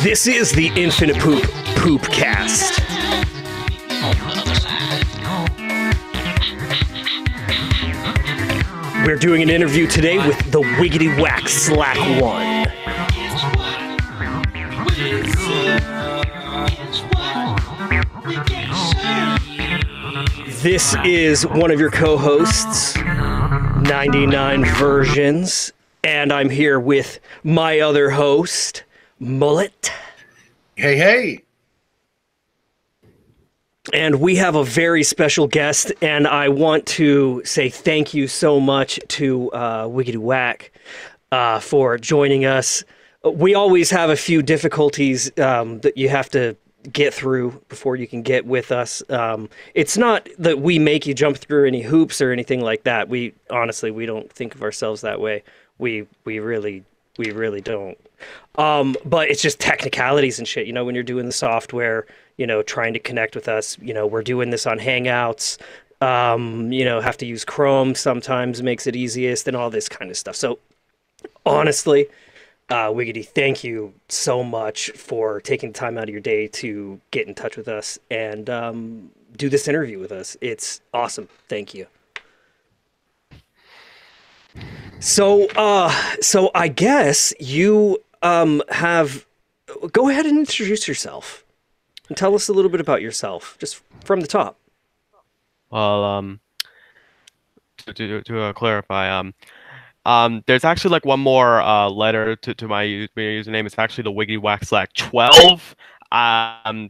This is the Infinipoop Poopcast. We're doing an interview today with TheWiggityWackSlack12. This is one of your co-hosts, 99 Versions, and I'm here with my other host, Mullet. Hey, hey. And we have a very special guest, and I want to say thank you so much to Wiggity Wack for joining us. We always have a few difficulties that you have to get through before you can get with us. It's not that we make you jump through any hoops or anything like that. We honestly, we don't think of ourselves that way. We really don't. But it's just technicalities and shit, you know, when you're doing the software, you know, trying to connect with us, you know, we're doing this on Hangouts, you know, have to use Chrome sometimes makes it easiest and all this kind of stuff. So honestly, Wiggity, thank you so much for taking the time out of your day to get in touch with us and do this interview with us. It's awesome. Thank you. So I guess you have. Go ahead and introduce yourself and tell us a little bit about yourself, just from the top. Well, to clarify, there's actually like one more letter to my username. It's actually TheWiggityWackSlack12.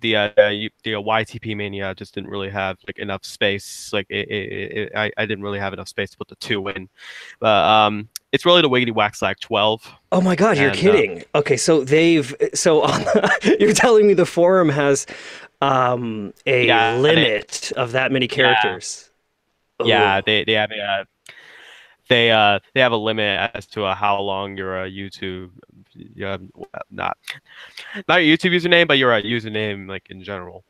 The YTP mania just didn't really have like enough space. Like I didn't really have enough space to put the 2 in. But it's really TheWiggityWackSlack12. Oh my God, you're kidding. Okay, so you're telling me the forum has a limit of that many characters. Yeah, they have a they have a limit as to how long your YouTube, not your YouTube username, but your username like in general.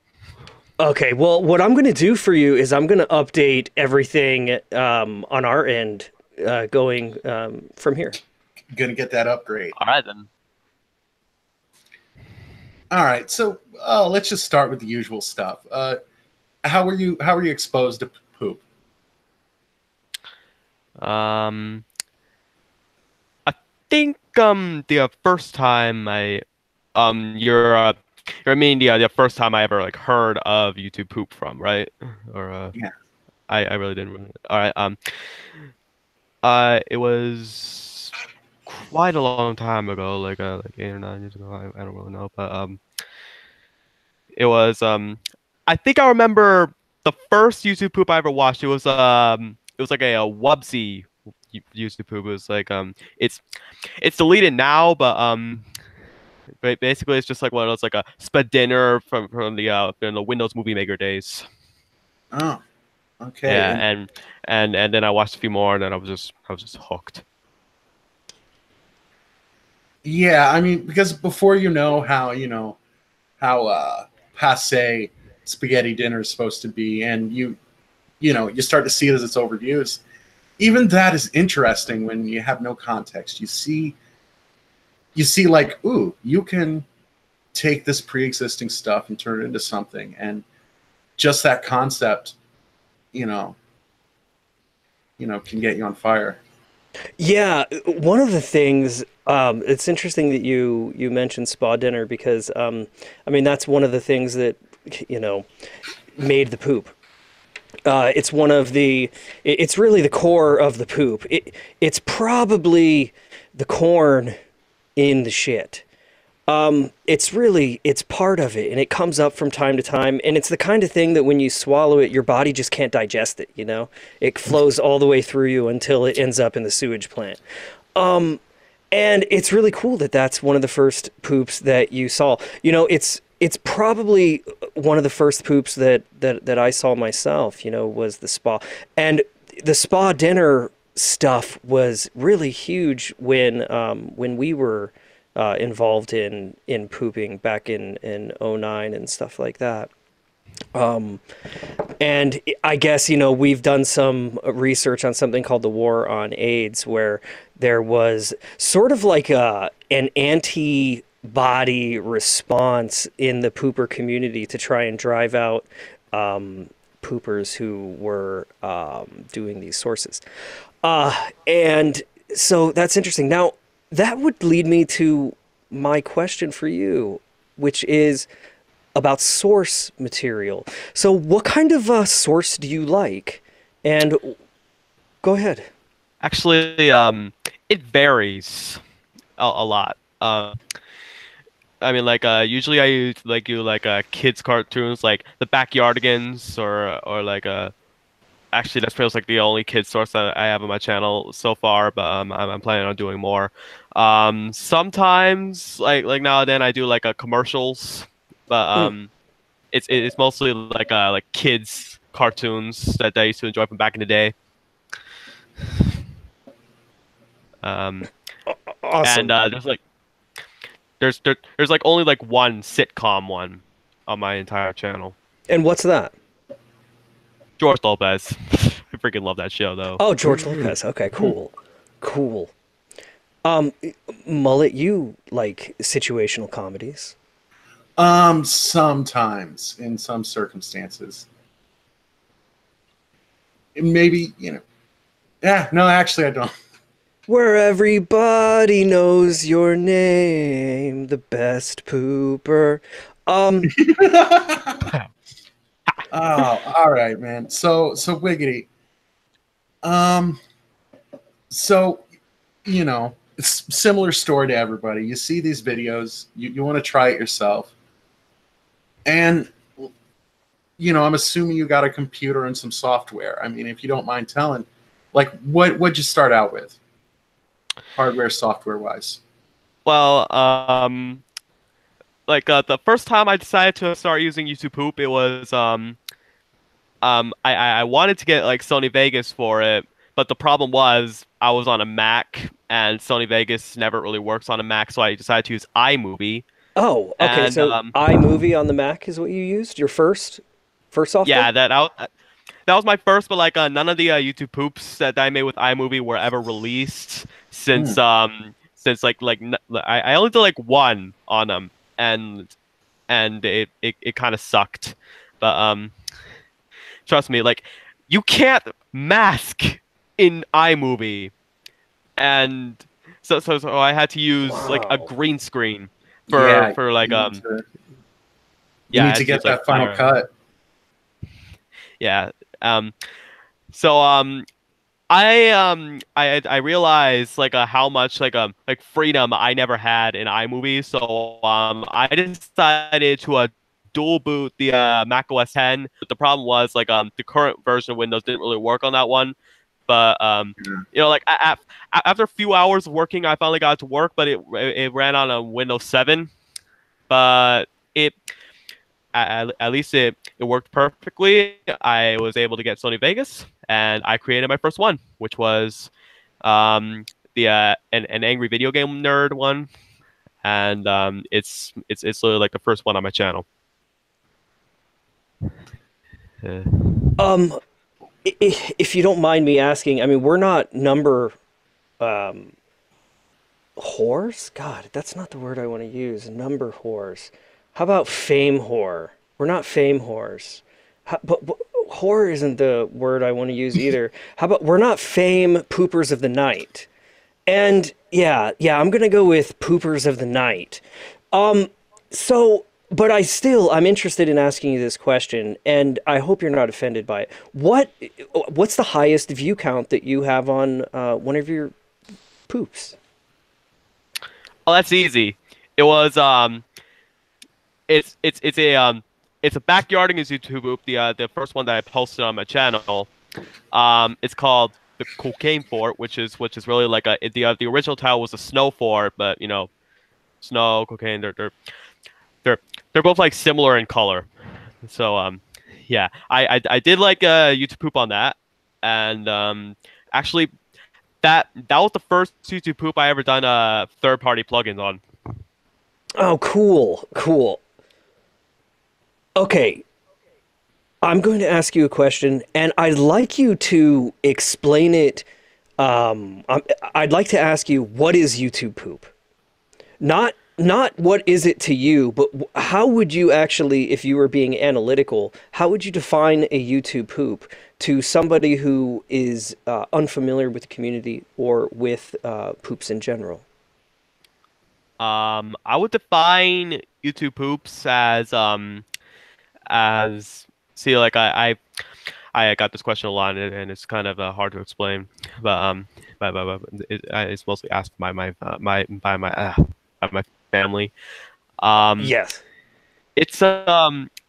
Okay, well, what I'm going to do for you is I'm going to update everything on our end going from here. Gonna get that upgrade. All right then. All right, so let's just start with the usual stuff. How were you exposed to poop? I think the first time the first time I ever like heard of YouTube poop from, right? Or yeah. I really didn't. All right. It was quite a long time ago, like 8 or 9 years ago. I don't really know, but it was I think I remember the first YouTube poop I ever watched. It was like a Wubsy YouTube poop. It was like it's deleted now, but basically it's just like one of those like a spadinner from the Windows Movie Maker days. Oh, okay. Yeah, and then I watched a few more, and then I was just hooked. Yeah, I mean, because before how passe spaghetti dinner is supposed to be, and you start to see it as it's overused. Even that is interesting when you have no context. You see like, ooh, you can take this pre-existing stuff and turn it into something, and just that concept, can get you on fire. Yeah, one of the things, it's interesting that you mentioned spa dinner because, I mean, that's one of the things that, made the poop. It's really the core of the poop. It's probably the corn in the shit. It's part of it, and it comes up from time to time, and it's the kind of thing that when you swallow it, your body just can't digest it, you know? It flows all the way through you until it ends up in the sewage plant. And it's really cool that that's one of the first poops that you saw. You know, it's probably one of the first poops that I saw myself, you know, was the spa. And the spa dinner stuff was really huge when we were involved in pooping back in '09 and stuff like that. And I guess, you know, we've done some research on something called the War on AIDS, where there was sort of like an antibody response in the pooper community to try and drive out poopers who were doing these sources. And so that's interesting. Now, that would lead me to my question for you, which is about source material. So what kind of source do you like? And go ahead. Actually, it varies a lot. I mean, like, usually I use kids cartoons, like the Backyardigans, or like actually that's pretty much like the only kids source that I have on my channel so far. But I'm planning on doing more. Sometimes like now and then I do like commercials, but it's mostly like kids cartoons that I used to enjoy from back in the day. Awesome. And there's like only like one sitcom one on my entire channel. And what's that? George Lopez. I freaking love that show though. Oh, George Lopez. Okay, cool. Cool. Mullet, you like situational comedies? Sometimes in some circumstances. Maybe, you know. Yeah, no, actually I don't. Where everybody knows your name, the best pooper. Oh, all right, man. So Wiggity. So, you know, it's similar story to everybody. You see these videos, you want to try it yourself. And, you know, I'm assuming you got a computer and some software. I mean, if you don't mind telling, like, what'd you start out with? Hardware, software wise. Well, the first time I decided to start using YouTube Poop, it was I wanted to get like Sony Vegas for it, but the problem was I was on a Mac and Sony Vegas never really works on a Mac, so I decided to use iMovie. Oh, okay. And So iMovie on the Mac is what you used? Your first software? yeah, that was my first, but like none of the YouTube Poops that I made with iMovie were ever released since I only did like one on them, and it kind of sucked. But trust me, like you can't mask in iMovie, and so I had to use like a green screen for like you need to get that Final Cut. Yeah. So I realized like how much like freedom I never had in iMovie. So I decided to dual boot the Mac OS 10. But the problem was like the current version of Windows didn't really work on that one. But you know, like after a few hours of working, I finally got it to work. But it ran on a Windows 7. But at least it worked perfectly. I was able to get Sony Vegas, and I created my first one, which was an angry video game nerd one, and it's literally like the first one on my channel. If you don't mind me asking, I mean, we're not number whores? God, that's not the word I want to use. Number whores. How about fame whore? We're not fame whores. But whore isn't the word I want to use either. How about we're not fame poopers of the night? And yeah, I'm gonna go with poopers of the night. So, but I'm interested in asking you this question, and I hope you're not offended by it. What's the highest view count that you have on one of your poops? Oh, that's easy. It was it's a backyarding is YouTube. The first one that I posted on my channel. It's called the Cocaine Fort, which is really like the original title was a snow fort, but you know, snow, cocaine, they're they're both like similar in color. So yeah, I did like YouTube poop on that, and actually that was the first YouTube poop I ever done third party plugins on. Oh, cool, cool. Okay, I'm going to ask you a question, and I'd like you to explain it. I'd like to ask you, what is YouTube poop? Not what is it to you, but how would you actually, if you were being analytical, how would you define a YouTube poop to somebody who is unfamiliar with the community or with poops in general? I would define YouTube poops as see like I got this question a lot, and it's kind of hard to explain, but it's mostly asked by my family. Um, Yes. it's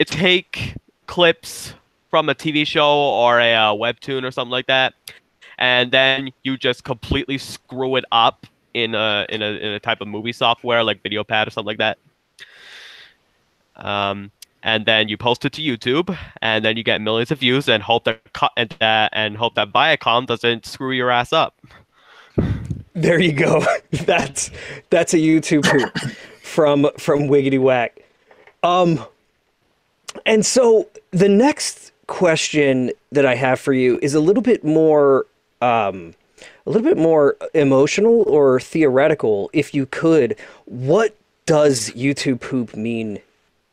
take clips from a TV show or a webtoon or something like that, and then you just completely screw it up in a type of movie software like VideoPad or something like that. And then you post it to YouTube, and then you get millions of views, and hope that Viacom doesn't screw your ass up. There you go. That's a YouTube poop from Wiggity Whack. And so the next question that I have for you is a little bit more emotional or theoretical. If you could, what does YouTube poop mean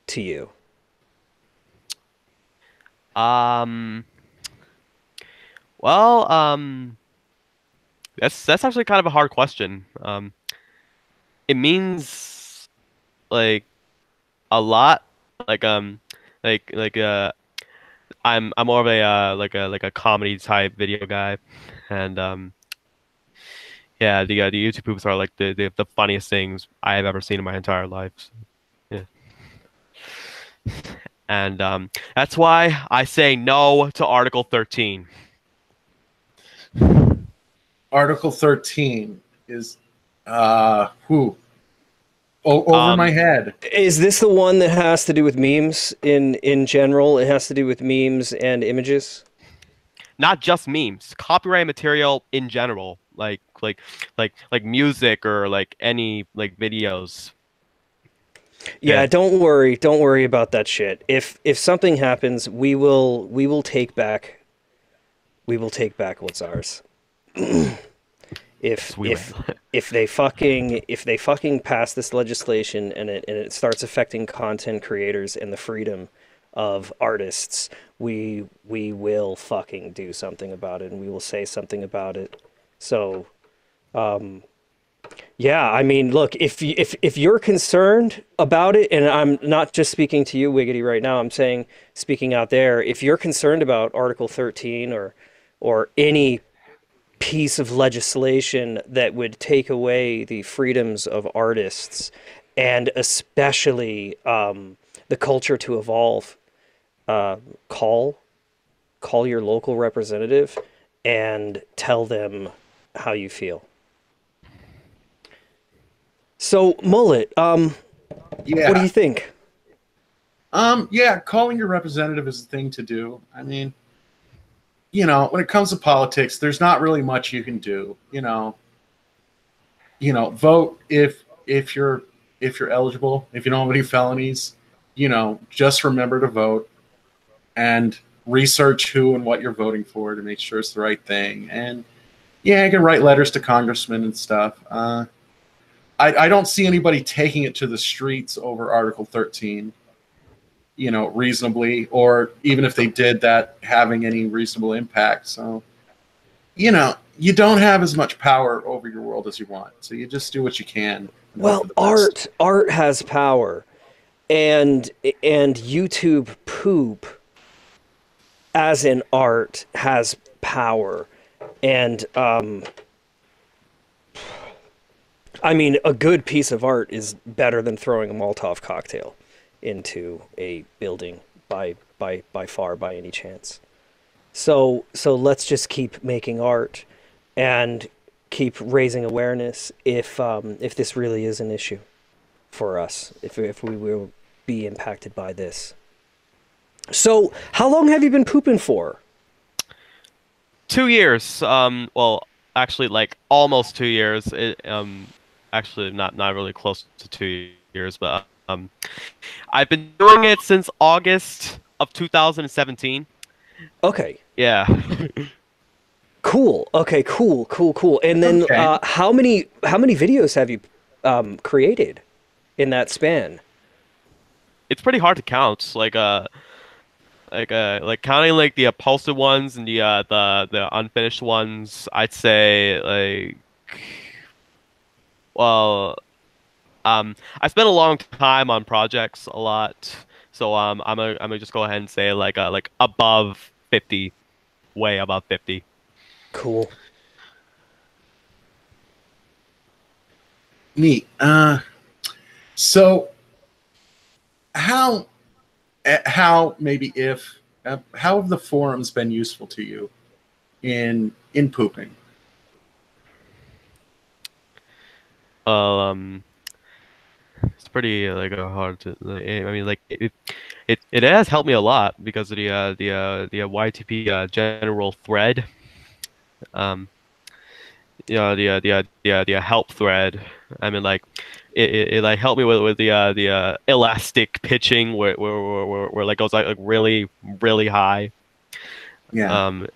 to you? Um, well, that's actually kind of a hard question. It means like a lot. Like like I'm more of a like a comedy type video guy, and yeah, the YouTube poops are like the funniest things I have ever seen in my entire life. So, yeah, and that's why I say no to Article 13. Article 13 is who over my Um, head. Is this the one that has to do with memes in general? It has to do with memes and images? Not just memes, copyright material in general, like music or like any like videos. Yeah, Yeah, don't worry about that shit. If something happens, we will take back what's ours. if we if will. if they fucking pass this legislation and it starts affecting content creators and the freedom of artists, we will fucking do something about it, and we will say something about it. So, yeah, I mean, look, if you're concerned about it, and I'm not just speaking to you, Wiggity, right now, I'm saying speaking out there, if you're concerned about Article 13 or any piece of legislation that would take away the freedoms of artists and especially the culture to evolve, uh, call call your local representative and tell them how you feel. So, Mullet, what do Yeah. you think? Yeah, calling your representative is the thing to do. I mean, you know, when it comes to politics, there's not really much you can do. Vote if you're eligible. If you don't have any felonies, just remember to vote and research who and what you're voting for to make sure it's the right thing. And yeah, you can write letters to congressmen and stuff. I don't see anybody taking it to the streets over Article 13, reasonably, or even if they did that, having any reasonable impact. So, you don't have as much power over your world as you want. So you just do what you can and hope for Well, the best. art has power, and YouTube poop as an art has power, and I mean, a good piece of art is better than throwing a Molotov cocktail into a building by far by any chance. So let's just keep making art and keep raising awareness if this really is an issue for us, if we will be impacted by this. So, how long have you been pooping for? 2 years. Well, actually, like almost 2 years. Actually, not really close to 2 years, but I've been doing it since August of 2017. Okay, Yeah. cool. Okay, cool. And then, Okay. how many videos have you created in that span? It's pretty hard to count. Like counting like the posted ones and the unfinished ones. I'd say like, well, I spent a long time on projects a lot, so I'm gonna just go ahead and say like above 50, way above 50. Cool. Neat. So how how maybe if how have the forums been useful to you in pooping? Well, it's pretty like hard to. I mean, like it has helped me a lot because of the YTP general thread. Um, the help thread. I mean, like it like helped me with the elastic pitching where like goes like really high. Yeah. Um,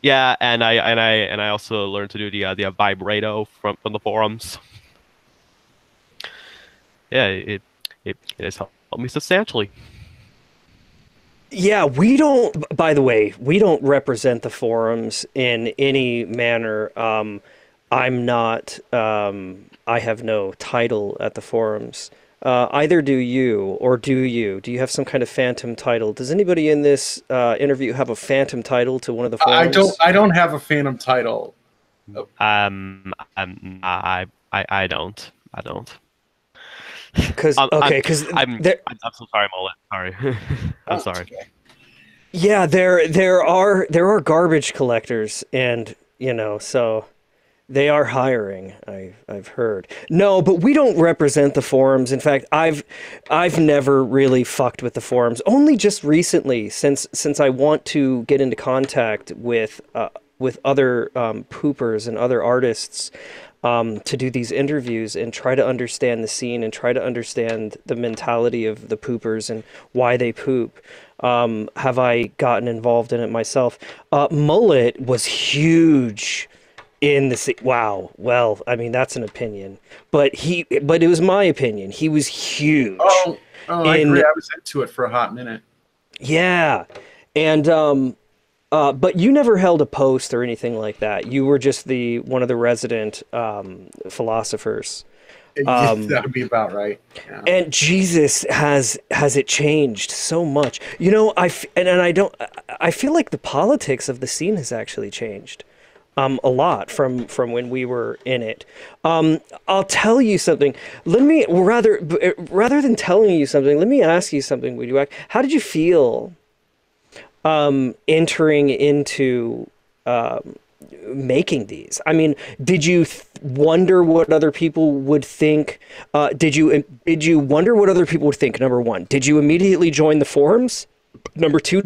yeah, and I also learned to do the vibrato from the forums. Yeah, it has helped me substantially. Yeah, we don't, by the way, we don't represent the forums in any manner. I'm not, I have no title at the forums. Either do you, or do you? Do you have some kind of phantom title? Does anybody in this interview have a phantom title to one of the I don't forums? I don't have a phantom title. I don't. Because, Um, I'm okay, because I'm there, I'm so sorry, Mullet. Sorry. I'm Oh, it's sorry. okay. yeah, there are garbage collectors, and so. They are hiring, I've heard. No, but we don't represent the forums. In fact, I've never really fucked with the forums. Only just recently, since I want to get into contact with other poopers and other artists to do these interviews and try to understand the scene and try to understand the mentality of the poopers and why they poop. Have I gotten involved in it myself? Mullet was huge in the wow, well, I mean that's an opinion, but it was my opinion. He was huge Oh, I agree. in, I was into it for a hot minute. yeah. And but you never held a post or anything like that. You were just the one of the resident philosophers. Yeah, that would be about right. Yeah. And Jesus, has it changed so much. And I don't, I feel like the politics of the scene has actually changed a lot from when we were in it. I'll tell you something. Let me rather than telling you something, let me ask you something, Woodywhack. How did you feel entering into making these? I mean, did you wonder what other people would think? Did you wonder what other people would think? Number one, did you immediately join the forums? Number two,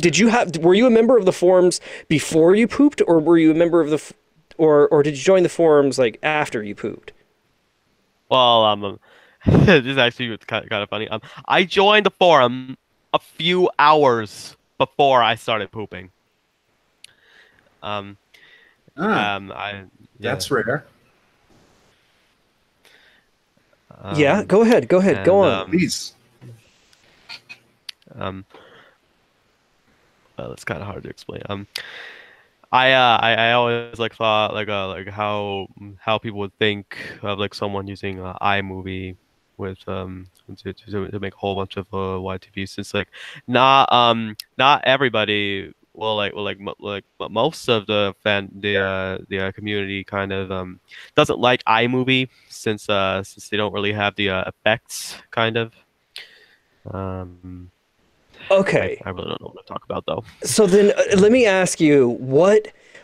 were you a member of the forums before you pooped, or were you a member of or did you join the forums like after you pooped? Well, this is actually kind of funny. I joined the forum a few hours before I started pooping. Um, Ah, I yeah. that's rare. Yeah, Um, go ahead, go and on. Please. um, well, it's kind of hard to explain. I always like thought like how people would think of like someone using iMovie with to make a whole bunch of YTVs. Since like not everybody most of the community kind of doesn't like iMovie since they don't really have the effects kind of. Um, Okay. I really don't know what to talk about though. So then let me ask you,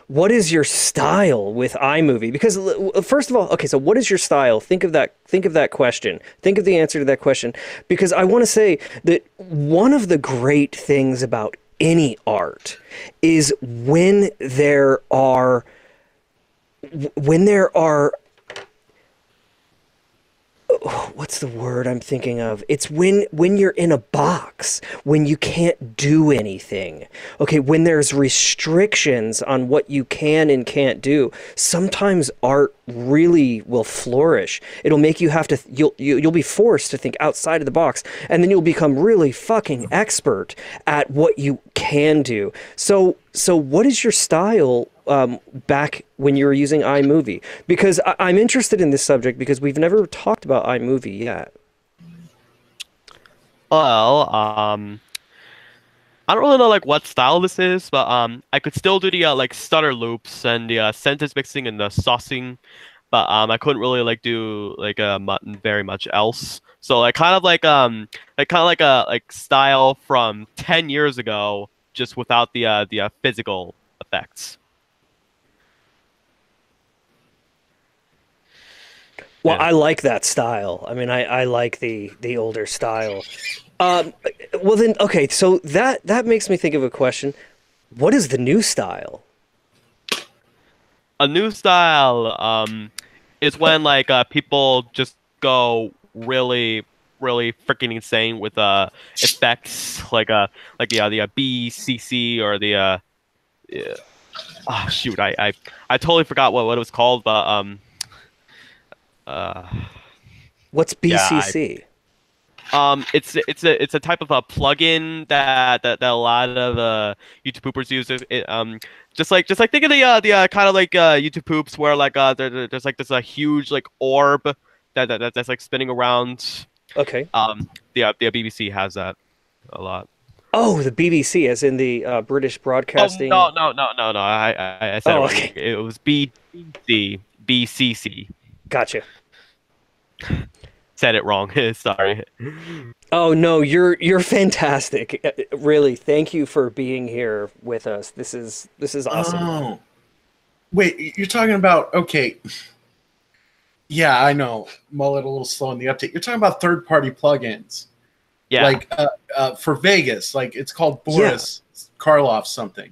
what is your style with iMovie? Because first of all, okay, so what is your style? Think of that question. Think of the answer to that question. Because I want to say that one of the great things about any art is when there are what's the word I'm thinking of? It's when you're in a box, when you can't do anything. Okay, when there's restrictions on what you can and can't do. Sometimes art really will flourish. It'll make you have to you'll be forced to think outside of the box, and then you'll become really fucking expert at what you can do. So what is your style back when you were using iMovie? Because I'm interested in this subject because we've never talked about iMovie yet. Well, I don't really know like what style this is, but I could still do the like stutter loops and the sentence mixing and the saucing, but I couldn't really like do like very much else. So like kind of like a like style from 10 years ago, just without the physical effects. Well, Yeah. I like that style. I mean, I like the older style. Um, well then, okay, so that makes me think of a question. What is the new style? A new style is when like people just go really freaking insane with effects like the BCC or the yeah. Oh shoot, I totally forgot what it was called, but uh What's yeah, BCC? it's a type of a plugin that a lot of YouTube poopers use. Just like think of the kind of like YouTube poops where like there's like this a huge like orb that's like spinning around. Okay. The BBC has that a lot. Oh, the BBC, as in the British Oh Broadcasting. no! I said it Oh, wrong. okay. It was BCC. Gotcha. Said it wrong. Sorry. Oh no, you're fantastic. Really, thank you for being here with us. This is awesome. Oh, wait, you're talking about okay. Yeah, I know. Mullet a little slow in the update. You're talking about third-party plugins, Yeah. like for Vegas. Like it's called Yeah. Boris Karloff something.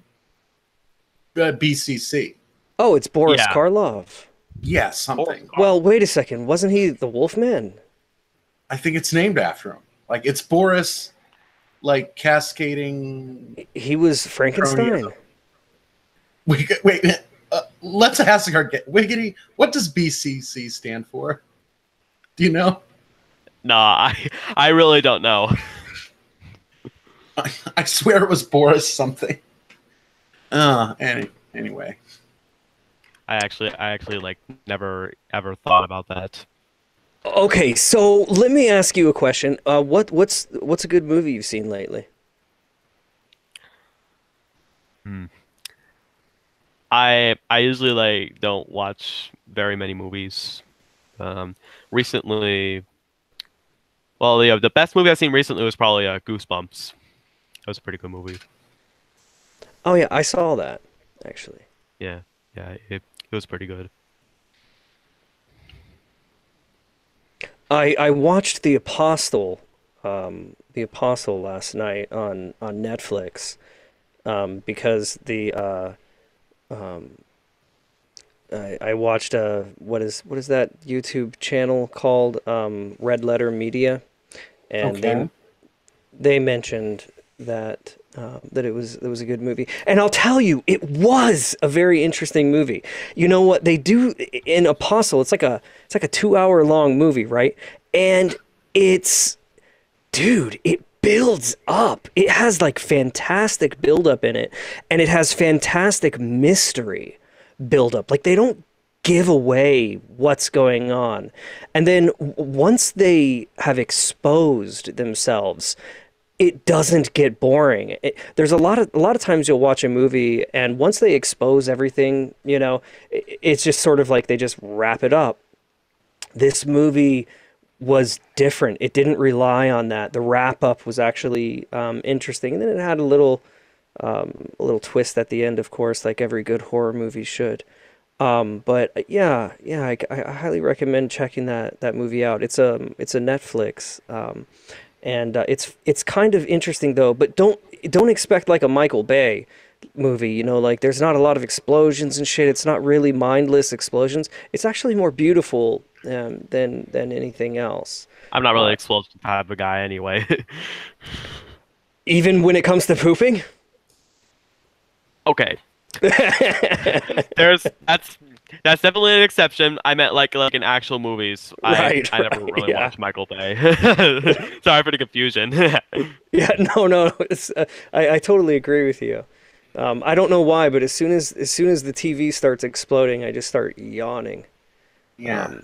BCC. Oh, it's Boris Yeah. Karloff. Yeah, something. Well, wait a second. Wasn't he the Wolfman? I think it's named after him. Like it's Boris, like cascading. He was Frankenstein. Wait. Let's ask our Wiggity. What does BCC stand for? Do you know? No, I really don't know. I swear it was Boris something. Anyway. I actually like never ever thought about that. Okay, so let me ask you a question. What's a good movie you've seen lately? Hmm. I usually like don't watch very many movies. Recently, well, yeah, the best movie I've seen recently was probably Goosebumps. That was a pretty good movie. Oh yeah, I saw that actually. Yeah, yeah, it was pretty good. I watched The Apostle last night on Netflix because I watched what is that YouTube channel called Red Letter Media, and Okay. they mentioned that that it was a good movie, and I'll tell you, it was a very interesting movie. You know what they do in Apostle? It's like a 2 hour long movie, right? And it's dude, it builds up. It has like fantastic build up in it, and it has fantastic mystery build up. Like they don't give away what's going on. And then once they have exposed themselves, it doesn't get boring. There's a lot of times you'll watch a movie, and once they expose everything, it's just sort of like they just wrap it up. This movie was different. It didn't rely on that. The wrap up was actually interesting, and then it had a little twist at the end, of course, like every good horror movie should. But yeah, I highly recommend checking that movie out. It's a Netflix, and it's kind of interesting though. But don't expect like a Michael Bay movie. Like there's not a lot of explosions and shit. It's not really mindless explosions. It's actually more beautiful than anything else. I'm not really an explosive type of guy anyway. Even when it comes to pooping. Okay. That's definitely an exception. I meant like in actual movies. I never really watched Michael Bay. Sorry for the confusion. Yeah, no. I totally agree with you. I don't know why, but as soon as the TV starts exploding, I just start yawning. Yeah.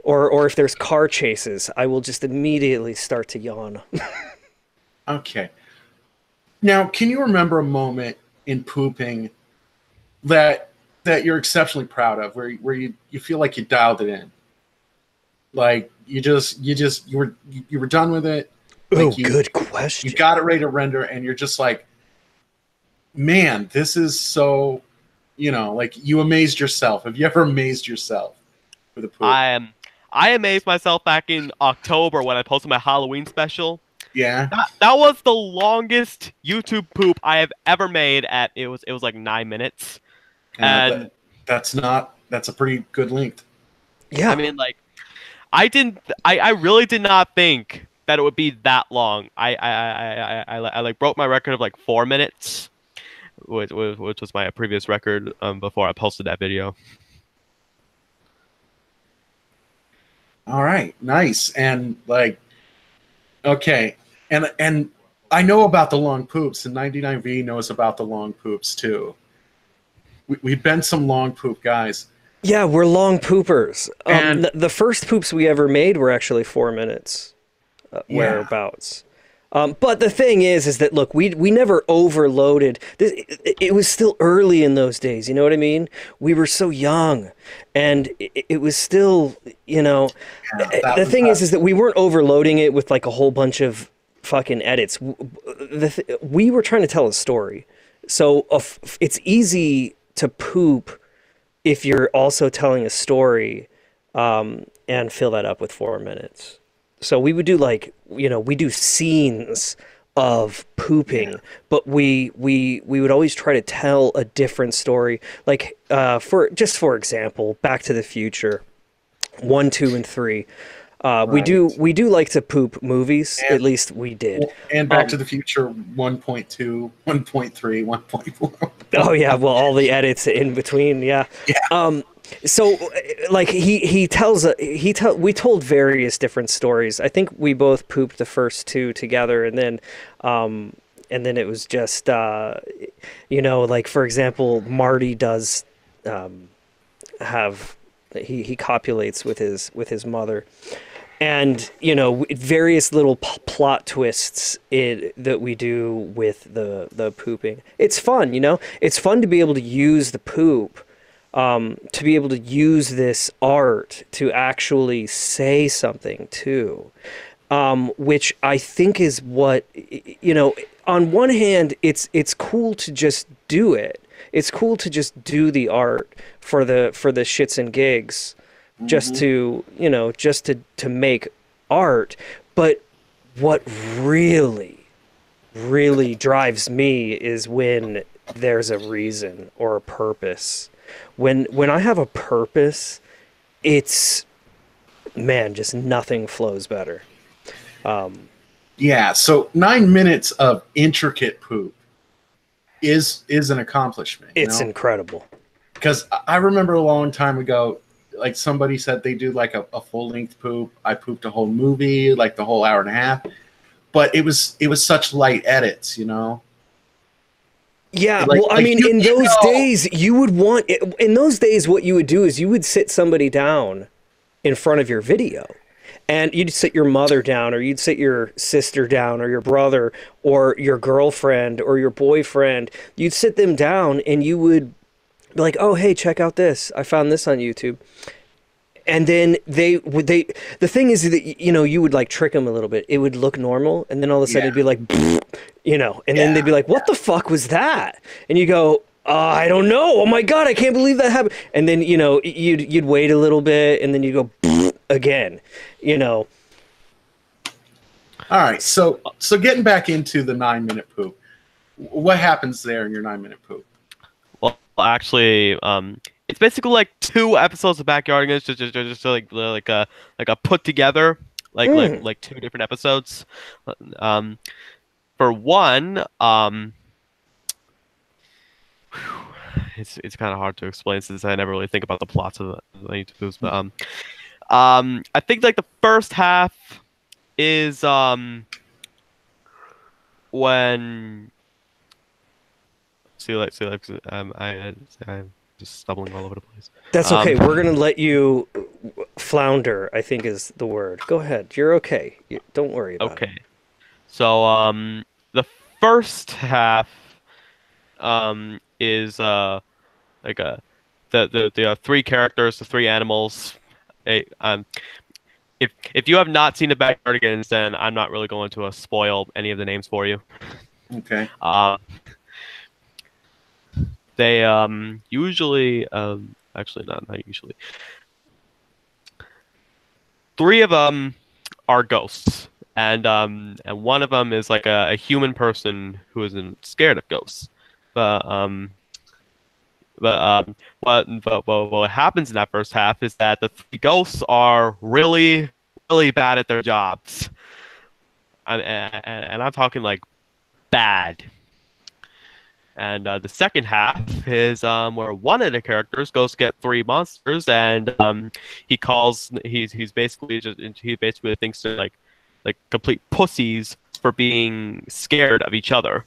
Or if there's car chases, I will just immediately start to yawn. Okay. Now, can you remember a moment in pooping that you're exceptionally proud of, where you feel like you dialed it in, like you were done with it? Like Good question. You got it ready to render, and you're just like, man, this is so, like you amazed yourself. Have you ever amazed yourself with a poop? I amazed myself back in October when I posted my Halloween special. Yeah. That was the longest YouTube poop I have ever made. It was like 9 minutes. And that's a pretty good length. Yeah. I mean, like, I really did not think that it would be that long. I like broke my record of like 4 minutes, which was my previous record before I posted that video. All right, nice. And like, okay, and I know about the long poops, and 99V knows about the long poops too. We've been some long poop guys. Yeah, we're long poopers. And the first poops we ever made were actually 4 minutes, whereabouts. But the thing is that look, we never overloaded. It was still early in those days. You know what I mean? We were so young, and it was still, the thing is that we weren't overloading it with like a whole bunch of fucking edits. We were trying to tell a story, so it's easy to poop if you're also telling a story, and fill that up with 4 minutes. So we would do like, we do scenes of pooping, but we would always try to tell a different story. Like, for example, Back to the Future 1, 2, and 3. Right. We do like to poop movies. At least we did. And Back to the Future 1.2, 1.3, 1.4. Oh yeah, well, all the edits in between, yeah. So like we told various different stories. I think we both pooped the first two together, and then it was just like, for example, Marty does have he copulates with his mother. And, various little plot twists that we do with the pooping. It's fun, It's fun to be able to use the poop, to be able to use this art to actually say something, too. Which I think is what, on one hand, it's cool to just do it. It's cool to just do the art for the shits and gigs. Just to make art. But what really drives me is when there's a reason or a purpose. When I have a purpose, it's, man, just nothing flows better. Yeah, so 9 minutes of intricate poop is an accomplishment. It's incredible. Because I remember a long time ago, like somebody said they do like a full-length poop. I pooped a whole movie, like the whole hour and a half. But it was such light edits, Yeah, well, I mean, in those days, what you would do is you would sit somebody down in front of your video, and you'd sit your mother down, or you'd sit your sister down, or your brother, or your girlfriend, or your boyfriend. You'd sit them down, and you would be like, "Oh, hey, check out this. I found this on YouTube." And then the thing is that, you would like trick them a little bit. It would look normal, and then all of a sudden it'd be like, and then they'd be like, "What the fuck was that?" And you go, "I don't know. Oh my god, I can't believe that happened." And then you'd wait a little bit, and then you go again. All right, so getting back into the 9-minute poop, what happens there in your 9-minute poop? Well, actually, it's basically like 2 episodes of Backyardigans, just like a put together, like 2 different episodes. For one, it's kind of hard to explain since I never really think about the plots of the YouTubes, but I think like the first half is when I'm just stumbling all over the place. That's okay. We're gonna let you flounder, I think is the word. Go ahead. You're okay. Don't worry about it. Okay. So the first half is like the 3 characters, the 3 animals. If you have not seen the Backyardigans, then I'm not really going to spoil any of the names for you. Okay. They usually actually not usually. 3 of them are ghosts, and one of them is like a human person who isn't scared of ghosts. But what happens in that first half is that the 3 ghosts are really bad at their jobs, and I'm talking like bad. And the second half is where one of the characters goes to get 3 monsters, and he basically thinks they're like complete pussies for being scared of each other.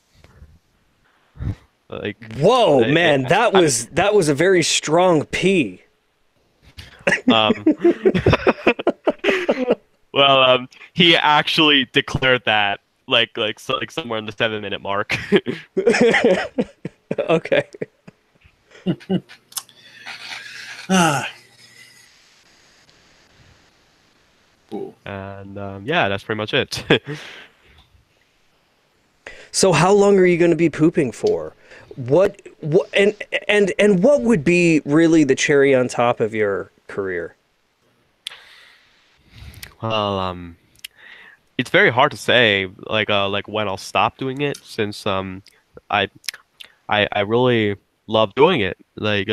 Like, whoa, man, that was a very strong P. Well, he actually declared that like somewhere in the 7-minute mark. Okay. Cool. And yeah, that's pretty much it. So how long are you going to be pooping for? What and what would be really the cherry on top of your career? Well, it's very hard to say like when I'll stop doing it, since I really love doing it. Like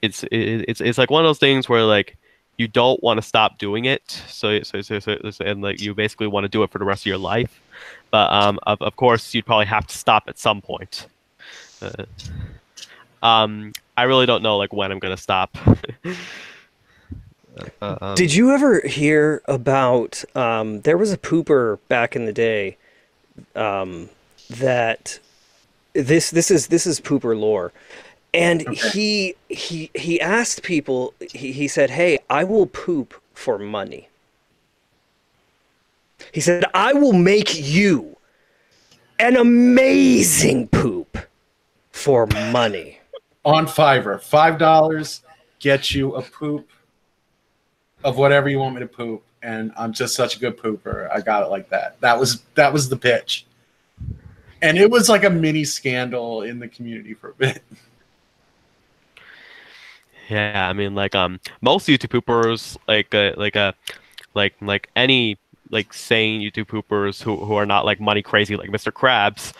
it's like one of those things where like you don't want to stop doing it, so and like you basically want to do it for the rest of your life. But of course you'd probably have to stop at some point. I really don't know like when I'm gonna stop. Did you ever hear about there was a pooper back in the day that this is pooper lore, and he asked people, he said, "Hey, I will poop for money." He said, "I will make you an amazing poop for money." On Fiverr, $5 gets you a poop of whatever you want me to poop, and I'm just such a good pooper. I got it like that. That was the pitch, and it was like a mini scandal in the community for a bit. Yeah, I mean, like most YouTube poopers, like any like sane YouTube poopers who are not like money crazy like Mr. Krabs,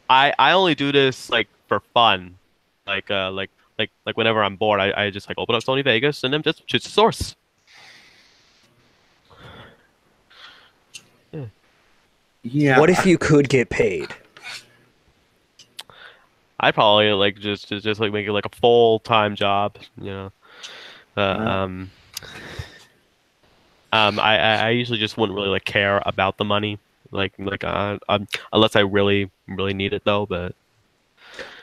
I only do this like for fun, like whenever I'm bored, I just like open up Sony Vegas and then just choose the source. Yeah. What if you could get paid? I'd probably like just like make it like a full-time job, you know. I usually just wouldn't really like care about the money, unless I really need it though. But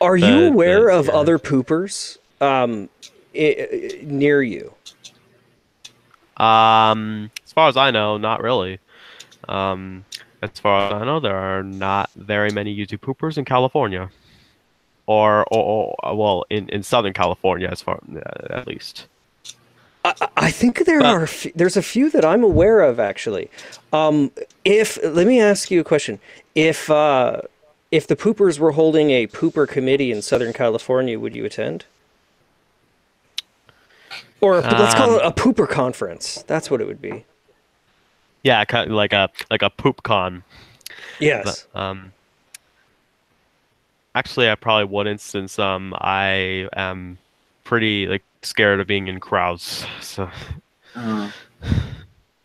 are you aware of other poopers near you? As far as I know, not really. As far as I know, there are not very many YouTube poopers in California, or well, in Southern California, as far at least. I think there But are. There's a few that I'm aware of actually. If let me ask you a question. If the poopers were holding a pooper committee in Southern California, would you attend? Or let's call it um, a pooper conference. That's what it would be. yeah, kind of like a poop con. But, Yes. actually, I probably wouldn't, since I am pretty like scared of being in crowds. So Uh,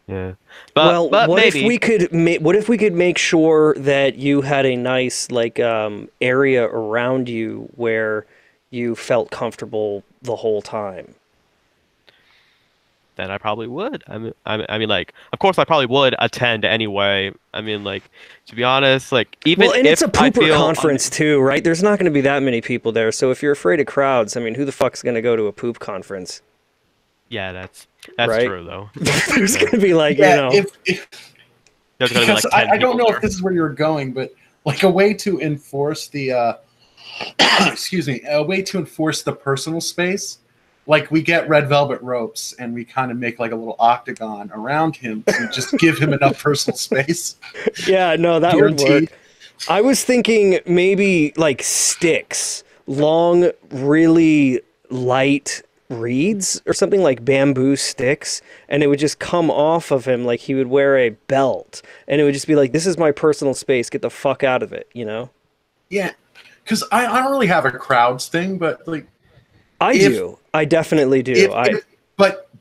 yeah, Well, but what if maybe. we could what if we could make sure that you had a nice like area around you where you felt comfortable the whole time? Then I probably would. I mean, like, of course, I probably would attend anyway. I mean, like, to be honest, like, Well, even and it's if a I pooper feel, conference too, right? There's not going to be that many people there. So if you're afraid of crowds, I mean, who the fuck's going to go to a poop conference, yeah, that's right? true though. There's Yeah, going to be like, yeah, if there's gonna be because like 10 I don't people know if there. this is where you were going, but like a way to enforce the excuse me, a way to enforce the personal space. Like we get red velvet ropes and we kind of make like a little octagon around him to just give him enough personal space. yeah, no, that would Guaranteed. work. I was thinking maybe like sticks, long, really light reeds or something like bamboo sticks, and it would just come off of him like he would wear a belt, and it would just be like, "This is my personal space. Get the fuck out of it," you know? Yeah, because I don't really have a crowds thing, but like I if do. I definitely do. if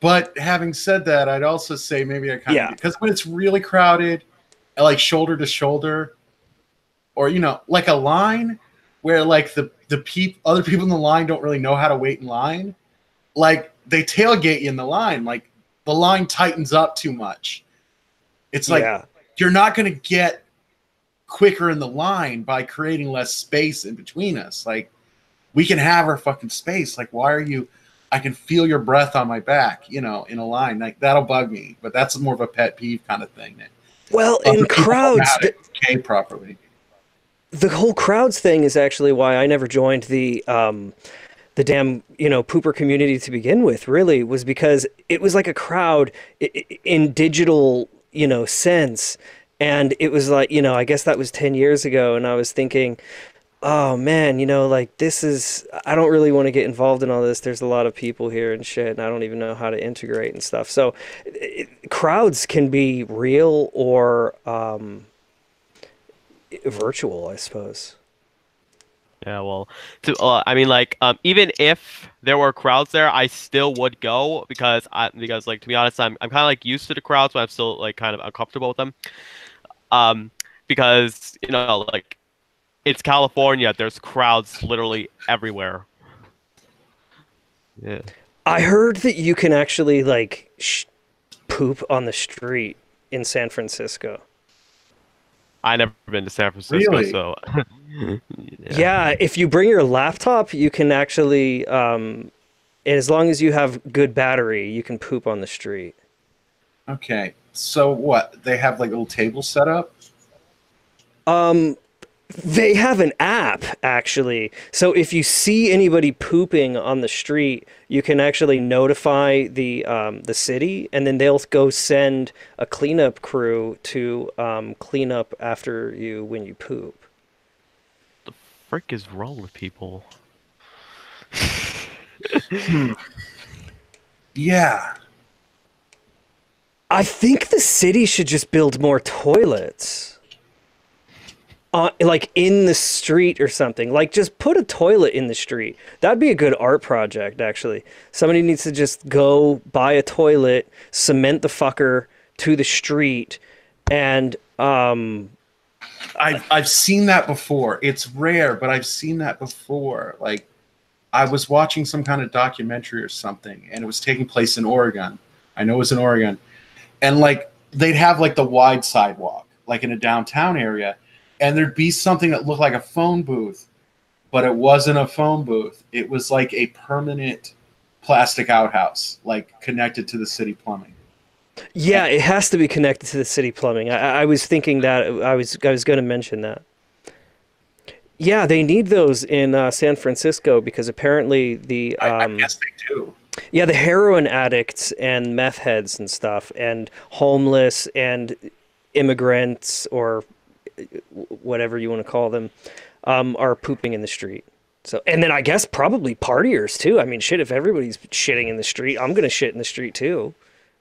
but having said that, I'd also say maybe I kind of Yeah, because when it's really crowded, like shoulder to shoulder, or like a line where like the other people in the line don't really know how to wait in line, like they tailgate you in the line, like the line tightens up too much. It's like yeah. you're not going to get quicker in the line by creating less space in between us. Like we can have our fucking space. Like why are you? I can feel your breath on my back, in a line. Like that'll bug me, but that's more of a pet peeve kind of thing that Well, other in people don't know crowds, how to communicate properly. the whole crowds thing is actually why I never joined the damn pooper community to begin with. Really, was because it was like a crowd in digital sense, and it was like I guess that was 10 years ago, and I was thinking, oh man, like this is I don't really want to get involved in all this. There's a lot of people here and shit, and I don't even know how to integrate and stuff. So crowds can be real or virtual, I suppose. Yeah, well, I mean, like, even if there were crowds there, I still would go because like, to be honest, I'm kind of like used to the crowds, but I'm still like kind of uncomfortable with them. Um, because like, it's California, there's crowds literally everywhere. Yeah, I heard that you can actually like poop on the street in San Francisco. I never been to San Francisco, Really? so yeah. Yeah, if you bring your laptop, you can actually, and as long as you have good battery, you can poop on the street. Okay. So what? They have like a little table set up? Um, they have an app actually. So if you see anybody pooping on the street, you can actually notify the city, and then they'll go send a cleanup crew to clean up after you when you poop. Frick is wrong with people? Hmm. Yeah. I think the city should just build more toilets. Like in the street or something. Like just put a toilet in the street. That'd be a good art project, actually. Somebody needs to just go buy a toilet, cement the fucker to the street, and I've seen that before. It's rare, but I've seen that before. Like I was watching some kind of documentary or something, and it was taking place in Oregon. I know it was in Oregon. And like they'd have like the wide sidewalk, like in a downtown area, and there'd be something that looked like a phone booth, but it wasn't a phone booth. It was like a permanent plastic outhouse, like connected to the city plumbing. Yeah, it has to be connected to the city plumbing. I was thinking that I was going to mention that. Yeah, they need those in San Francisco because apparently I guess they do. yeah, the heroin addicts and meth heads and stuff, and homeless and immigrants or whatever you want to call them, are pooping in the street. So, and then I guess probably partiers too. I mean, shit, if everybody's shitting in the street, I'm gonna shit in the street too.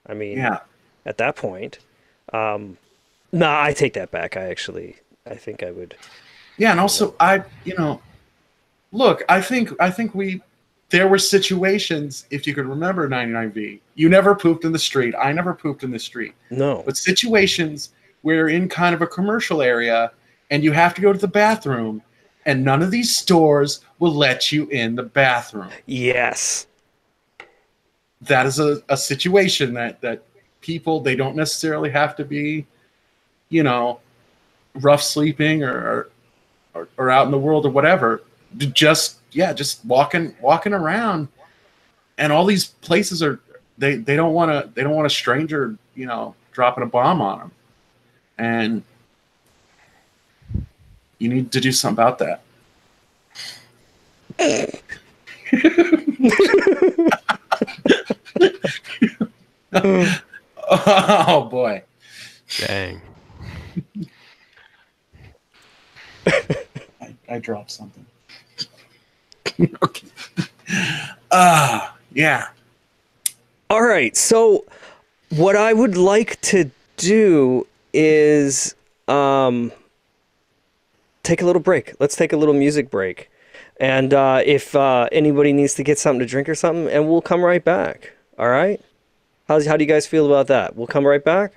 I mean, Yeah. at that point, nah, I take that back. I think I would. Yeah, and also look, I think there were situations, if you could remember 99V, you never pooped in the street. I never pooped in the street. No. But situations where you're in kind of a commercial area and you have to go to the bathroom and none of these stores will let you in the bathroom. Yes. That is a situation that people, they don't necessarily have to be, rough sleeping or out in the world or whatever. Just walking around, and all these places are they don't want a stranger dropping a bomb on them, and you need to do something about that. Oh boy! Dang. I dropped something. Okay. Yeah. All right. So, what I would like to do is take a little break. Let's take a little music break, and if anybody needs to get something to drink or something, and we'll come right back. All right. How do you guys feel about that? We'll come right back.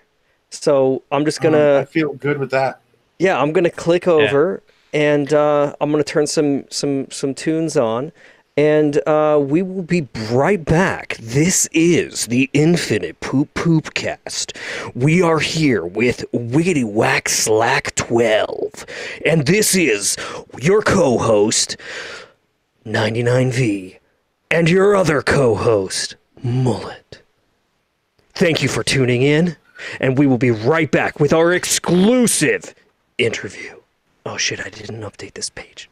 So I'm just gonna. I feel good with that. Yeah, I'm gonna click over, and I'm gonna turn some tunes on, and we will be right back. This is the Infinipoop Poopcast. We are here with TheWiggityWackSlack12, and this is your co-host 99V, and your other co-host Mullet. Thank you for tuning in, and we will be right back with our exclusive interview. Oh shit, I didn't update this page.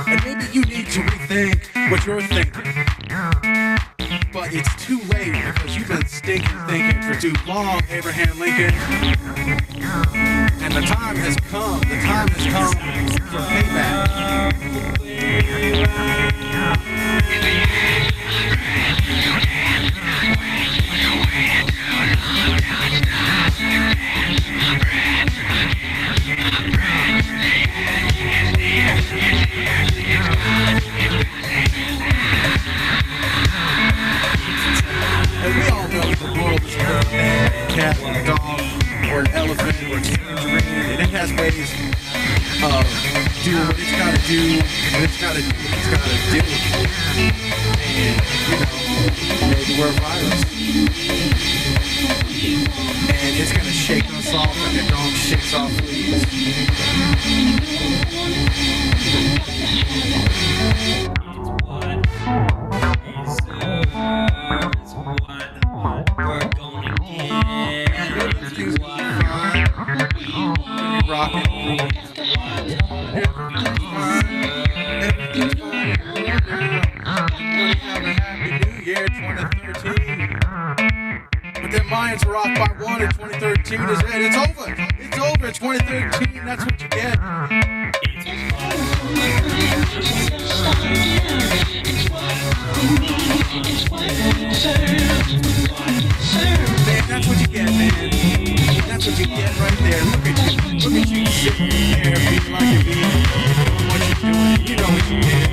And maybe you need to rethink what you're thinking. But it's too late because you've been stinking thinking for too long, Abraham Lincoln. And the time has come. The time has come for payback. And we all know the world is more than a cat or a dog or an elephant or a tangerine, and it has ways of doing what it's got to do, and it's got to do what it's got to do. And, maybe we're a virus. And it's going to shake us off like a dog shakes off fleas. We're gonna get. Everything's fine. Rockin'. Everything's fine. Everything's fine. We're gonna have a happy new year, 2013. But then Mayans were off by 1 in 2013. It's over. It's over. 2013. That's what you get. Man, that's what you get, man. That's what you get right there. Look at you. Look at you sitting there being like you're being. What you doing. You know what you did.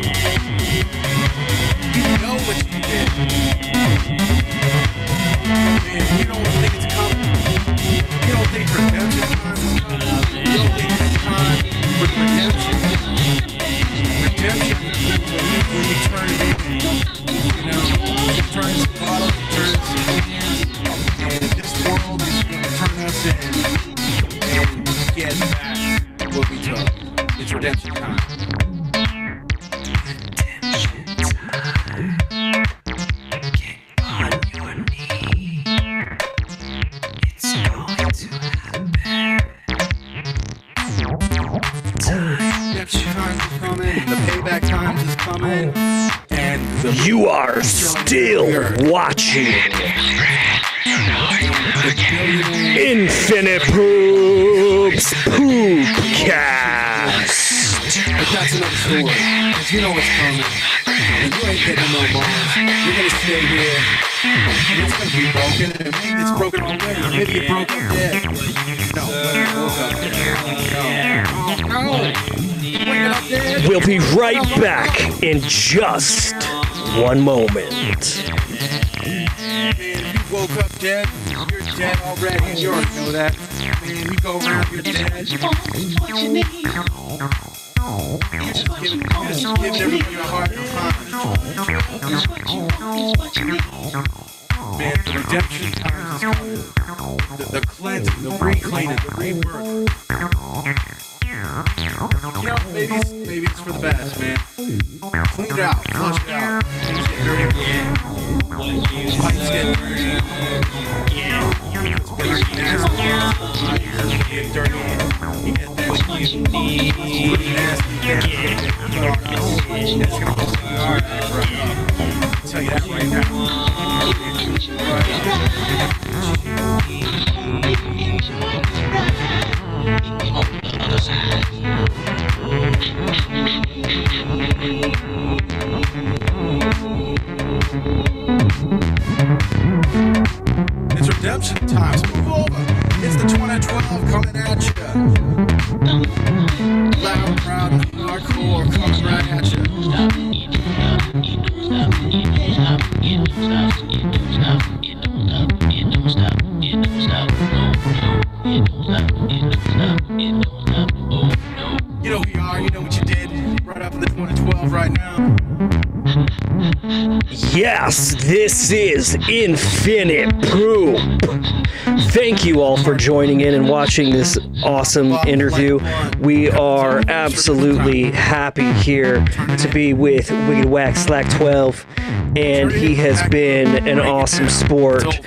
You know what you did. Man, you don't think it's coming. You don't think redemption time is coming. You don't think it's time for redemption. Redemption when you turn it in. get back will be tough. It's redemption time. On your knee. It's going to happen. Redemption time is coming. The payback time is coming. And You are still watching Infinipoop's Poopcast. But that's another story. Cause you know what's coming. And you ain't getting no balls. You're gonna stay here. And it's gonna be broken. And maybe it's broken already. Maybe you broke up dead. No, maybe you broke up dead. No. Oh, no. Waking up dead. We'll be right back in just one moment. Man, if you woke up dead, you're dead already. You already know that. Man, you go around, you're dead. Just giving everybody a hard time. Man, the redemption time is coming. The cleansing, the recleaning, the rebirth. You know, maybe it's for the best, man. Clean it out, flush it out. Things get dirty. Pipes get dirty. It's pretty nasty. Get dirty. You get that shit. Pretty nasty. It's gonna piss you hard right up. I'll tell you that right now. It's redemption time, so move over. It's the 2012 coming at you. Loud, proud, and hardcore coming right at you. You know who you are, you know what you did. Right up in the 2012 right now. Yes, this is Infinipoop. Thank you all for joining in and watching this awesome interview. We are absolutely happy here to be with TheWiggityWackSlack12, and he has been an awesome sport.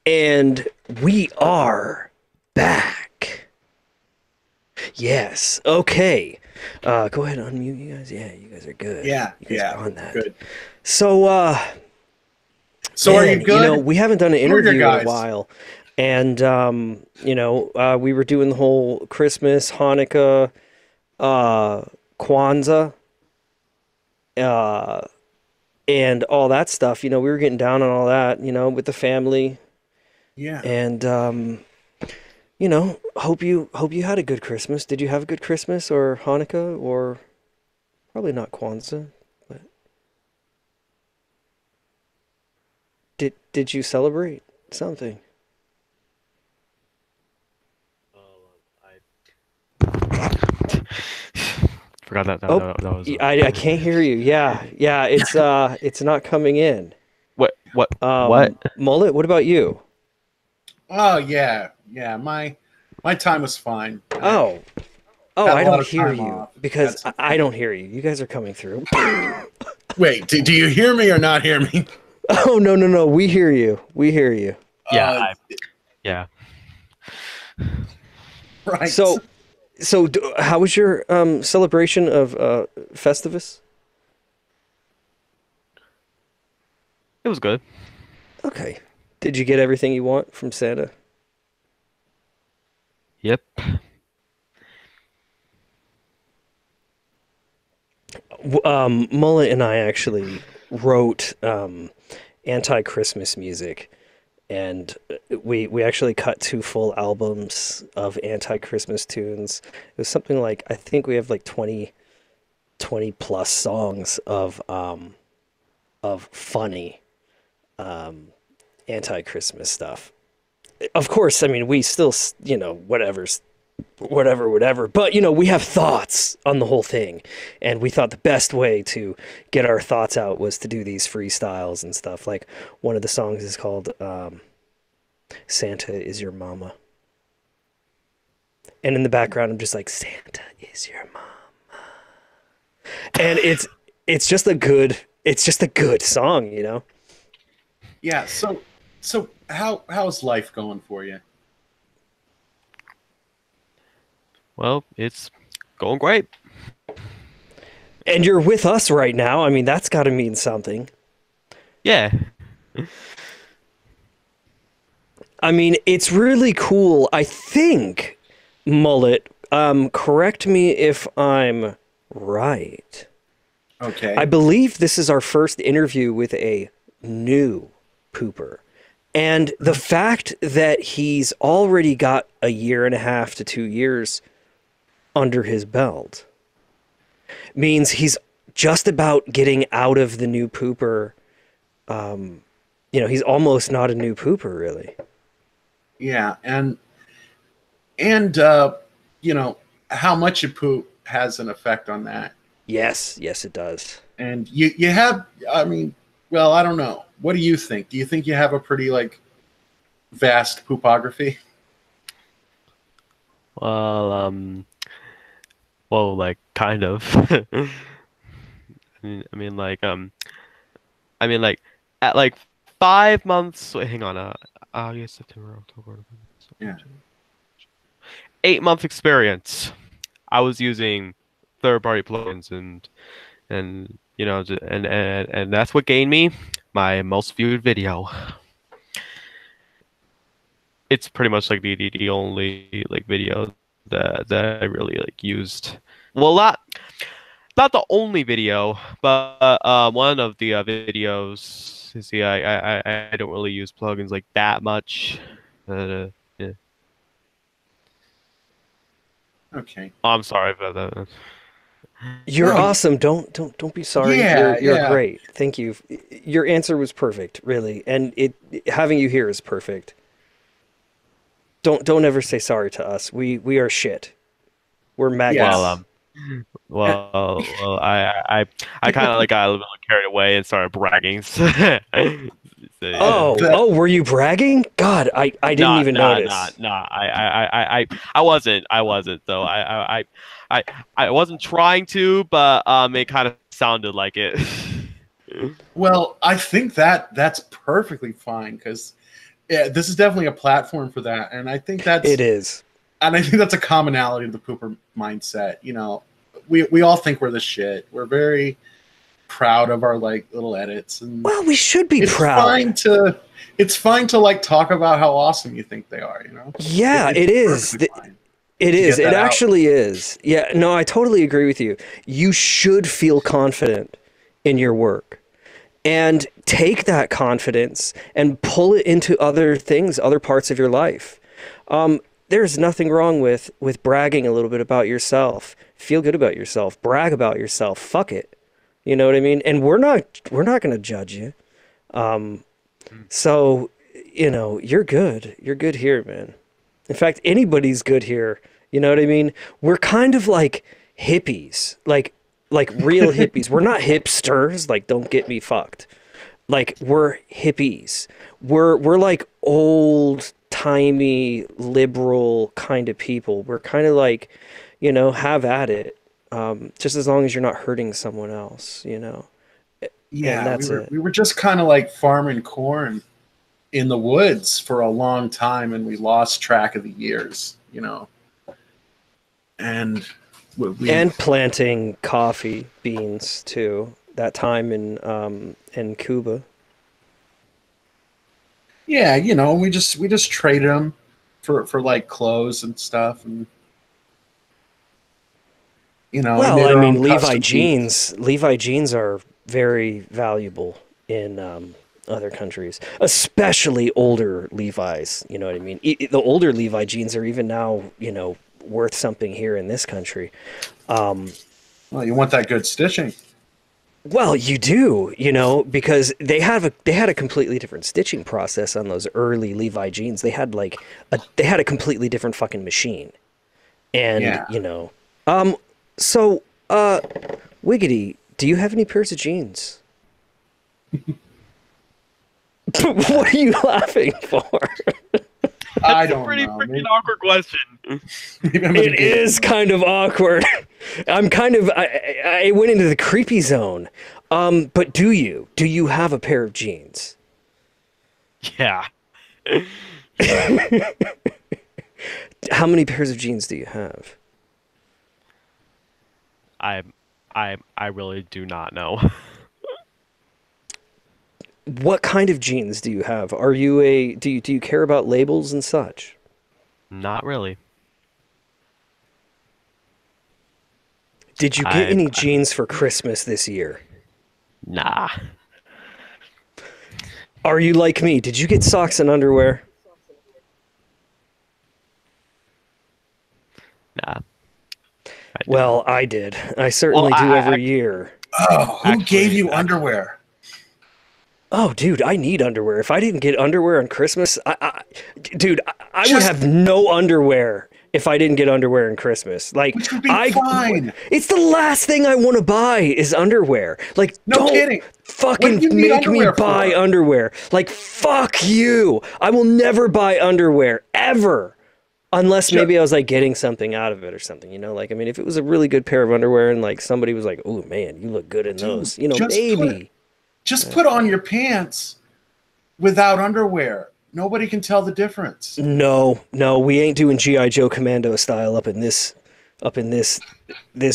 And we are back. Yes. Okay. Go ahead and unmute you guys. Yeah, you guys are good. Yeah, you guys are on that. good. So, So are you good? You know, we haven't done an Who are your interview in a guys? while, and you know, we were doing the whole Christmas, Hanukkah, Kwanzaa, and all that stuff. You know, we were getting down on all that. You know, with the family, Yeah. and you know, hope you had a good Christmas. Did you have a good Christmas or Hanukkah or probably not Kwanzaa? Did you celebrate something? Forgot that Oh, that was. I can't hear you. Yeah, it's not coming in. What? Mullet, what about you? Oh yeah. My time was fine. Oh, Had a I lot don't of hear time you off. because That's I don't hear you. You guys are coming through. Wait, do you hear me or not hear me? Oh no, we hear you. We hear you. Yeah. Yeah. Right. So how was your celebration of Festivus? It was good. Okay. Did you get everything you want from Santa? Yep. Mullet and I actually wrote anti-Christmas music, and we actually cut 2 full albums of anti-Christmas tunes. It was something like, I think we have like 20 plus songs of funny anti-Christmas stuff. Of course, I mean, we still, you know, whatever. But, you know, we have thoughts on the whole thing. And we thought the best way to get our thoughts out was to do these freestyles and stuff. Like, one of the songs is called Santa Is Your Mama. And in the background, I'm just like, Santa is your mama. And it's just a good song, you know? Yeah. So how's life going for you? Well, it's going great. And you're with us right now. I mean, that's got to mean something. Yeah. I mean, it's really cool. I think, Mullet, correct me if I'm right. Okay. I believe this is our first interview with a new pooper. And the fact that he's already got 1.5 to 2 years under his belt means he's just about getting out of the new pooper. You know, he's almost not a new pooper, really. Yeah, and you know, how much you poop has an effect on that. Yes, it does. And you have, I mean, well, I don't know. What do you think? Do you think you have a pretty like vast poopography? Well, like kind of. I mean, like at like 5 months. Wait, hang on. August, September, October. Yeah. 8 month experience. I was using third-party plugins and you know and that's what gained me my most viewed video. It's pretty much like the only like video that I really like used. Well, not the only video, but one of the videos. You see, I don't really use plugins like that much. Yeah. Okay. Oh, I'm sorry about that. You're No, awesome. Don't be sorry. Yeah, you're yeah. great. Thank you. Your answer was perfect, really, and having you here is perfect. Don't ever say sorry to us. We are shit. We're maggots. Well, I kind of like got a little bit carried away and started bragging. Oh, were you bragging? God, I didn't even notice. I wasn't though. I wasn't trying to, but it kind of sounded like it. Well, I think that's perfectly fine because this is definitely a platform for that, and I think It is. and I think that's a commonality of the pooper mindset. You know, we all think we're the shit. We're very proud of our like little edits, and Well, we should be it's proud. it's fine to like talk about how awesome you think they are. You know? Yeah, It's it is. perfectly fine. It is. get It that out. actually is. Yeah, no, I totally agree with you. You should feel confident in your work and take that confidence and pull it into other things, other parts of your life. There's nothing wrong with bragging a little bit about yourself. Feel good about yourself. Brag about yourself. Fuck it. You know what I mean? And we're not going to judge you. So, you know, you're good. You're good here, man. In fact, anybody's good here. You know what I mean? We're kind of like hippies, like real hippies. We're not hipsters. Like, don't get me fucked. Like, we're hippies. We're like old timey liberal kind of people. We're kind of like, you know, have at it. Just as long as you're not hurting someone else, you know. Yeah, that's it. we were just kind of like farming corn in the woods for a long time, and we lost track of the years, you know. And And planting coffee beans too. That time in Cuba. yeah, you know, we just traded them for like clothes and stuff, and you know. Well, made I our mean, own Levi custom jeans. Levi jeans are very valuable in other countries, especially older Levi's. You know what I mean? The older Levi jeans are even now, you know, worth something here in this country. Well, you want that good stitching. Well, you do, you know, because they had a completely different stitching process on those early Levi jeans. They had a completely different fucking machine, and Yeah. you know, so Wiggity, do you have any pairs of jeans? What are you laughing for? I That's a don't pretty know. freaking awkward question. Maybe I'm gonna It get- is kind of awkward. I went into the creepy zone. But do you have a pair of jeans? Yeah. How many pairs of jeans do you have? I really do not know. What kind of jeans do you have? Are you do you care about labels and such? Not really. Did you get any jeans for Christmas this year? Nah. Are you like me? Did you get socks and underwear? Nah. Well, I did. I certainly do every year. Oh, who gave you Actually, underwear? Oh, dude, I need underwear. If I didn't get underwear on Christmas, I would Just- have no underwear if I didn't get underwear on Christmas. Like, Which would be fine. It's the last thing I want to buy is underwear. Like, No don't kidding. What fucking do you need make me underwear buy for? underwear. Like, fuck you. I will never buy underwear ever. Unless maybe I was like getting something out of it or something, you know? Like, I mean, if it was a really good pair of underwear and like somebody was like, "Oh man, you look good in those," you know, just maybe. Just put on your pants without underwear. Nobody can tell the difference. No, we ain't doing GI Joe Commando style up in this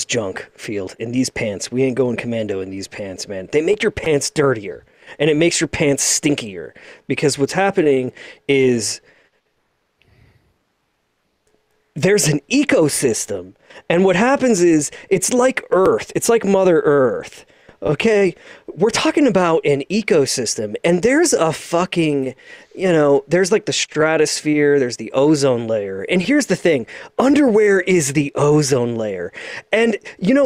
junk field in these pants. We ain't going commando in these pants, man. They make your pants dirtier and it makes your pants stinkier because what's happening is there's an ecosystem, and what happens is it's like Earth. It's like Mother Earth. Okay, we're talking about an ecosystem, and there's a fucking, there's like the stratosphere, there's the ozone layer. And here's the thing, underwear is the ozone layer. And,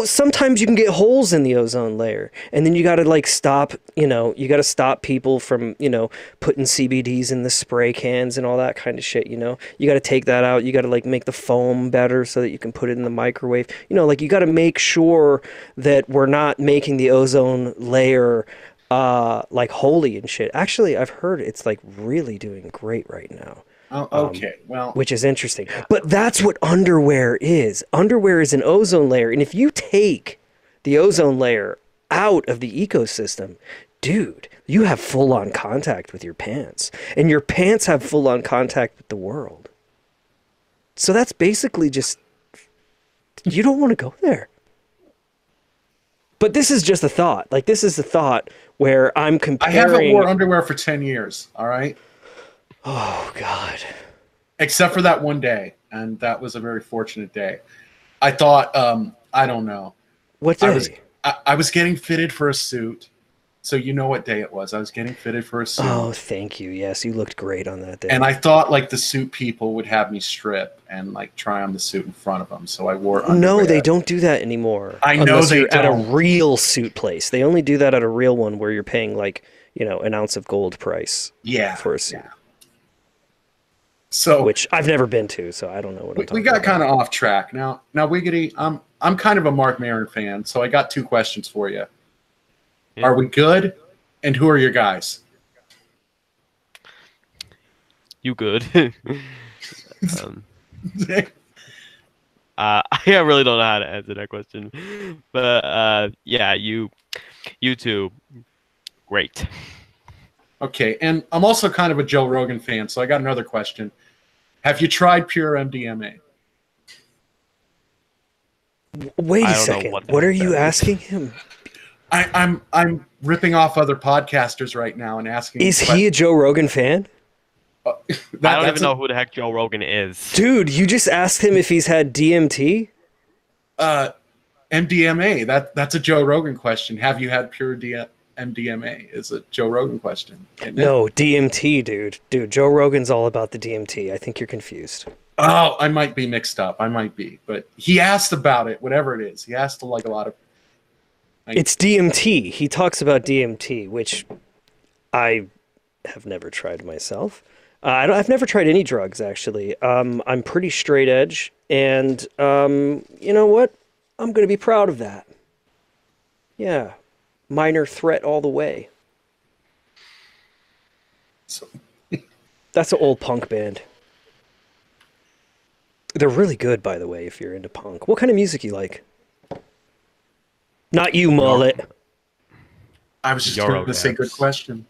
sometimes you can get holes in the ozone layer, and then you got to like stop, you got to stop people from, putting CBDs in the spray cans and all that kind of shit, You got to take that out. You got to like make the foam better so that you can put it in the microwave. Like you got to make sure that we're not making the ozone layer like holy and shit. Actually, I've heard it's like really doing great right now. Oh, okay, well, Which is interesting. But that's what underwear is. Underwear is an ozone layer, and if you take the ozone layer out of the ecosystem, dude, you have full-on contact with your pants, and your pants have full-on contact with the world. So that's basically just, you don't want to go there. But this is just a thought. Like, this is a thought where I'm I comparing... haven't worn underwear for 10 years, all right? Oh, God. Except for that one day, and that was a very fortunate day. I thought, I don't know. What day? I was getting fitted for a suit, so you know what day it was. I was getting fitted for a suit. Oh, thank you. Yes, you looked great on that day. And I thought, like, the suit people would have me strip and, like, try on the suit in front of them, so I wore underwear. No, they don't do that anymore. I know unless they you're at a don't. real suit place. They only do that at a real one where you're paying, like, an ounce of gold price for a suit. Yeah. So Which I've never been to, so I don't know what I'm talking we got about. kind of off track. Now, Wiggity, I'm kind of a Mark Maron fan, so I got two questions for you. Yeah. Are we good? And who are your guys? You good? I really don't know how to answer that question, but yeah, you two, great. Okay, and I'm also kind of a Joe Rogan fan, so I got another question. Have you tried pure MDMA? Wait a I don't know second. what the What are heck you that is. asking him? I'm ripping off other podcasters right now and asking. Is he a Joe Rogan fan? I don't even know who the heck Joe Rogan is. Dude, you just asked him if he's had DMT? MDMA. That's a Joe Rogan question. Have you had pure MDMA? Is a Joe Rogan question. Isn't it? No, DMT, dude. Dude, Joe Rogan's all about the DMT. I think you're confused. Oh, I might be mixed up. I might be, but he asked about it. Whatever it is, he asked to like a lot of. It's DMT. He talks about DMT, which I have never tried myself. I've never tried any drugs, actually. I'm pretty straight edge, and you know what? I'm going to be proud of that. Yeah. Minor threat all the way. So, That's an old punk band. They're really good, by the way, if you're into punk. What kind of music you like? Not you, Mullet. I was just Euro going to say, good dance. question.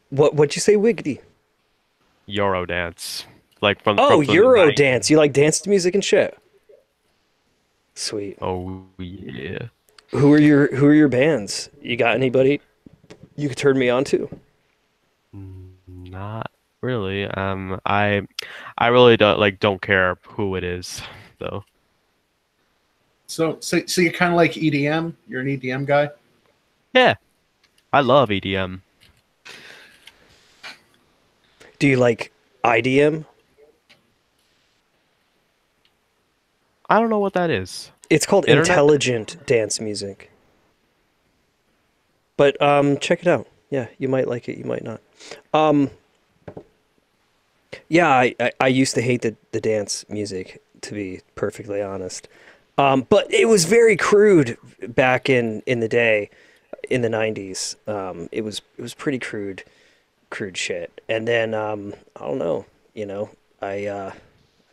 What'd you say, Wiggity? Eurodance. Like from Oh, from the Euro 90s. dance. You like dance music and shit. Sweet. Oh yeah. Who are your bands? You got anybody you could turn me on to? Not really. I really don't care who it is though. So you kind of like EDM? You're an EDM guy? Yeah. I love EDM. Do you like IDM? I don't know what that is. It's called Internet? intelligent dance music. But check it out. Yeah, you might like it, you might not. Yeah, I used to hate the dance music, to be perfectly honest. But it was very crude back in the day, in the 90s. It was pretty crude shit. And then I don't know, I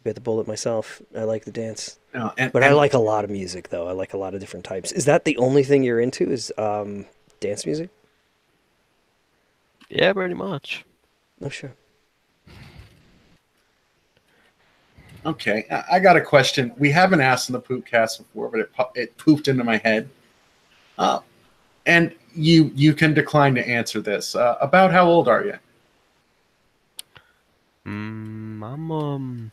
bit the bullet myself. I like the dance. No, But I like a lot of music, though. I like a lot of different types. Is that the only thing you're into, is dance music? Yeah, pretty much. Oh, sure. Okay, I got a question. We haven't asked in the Poopcast before, but it pooped into my head. And you can decline to answer this. About how old are you? I'm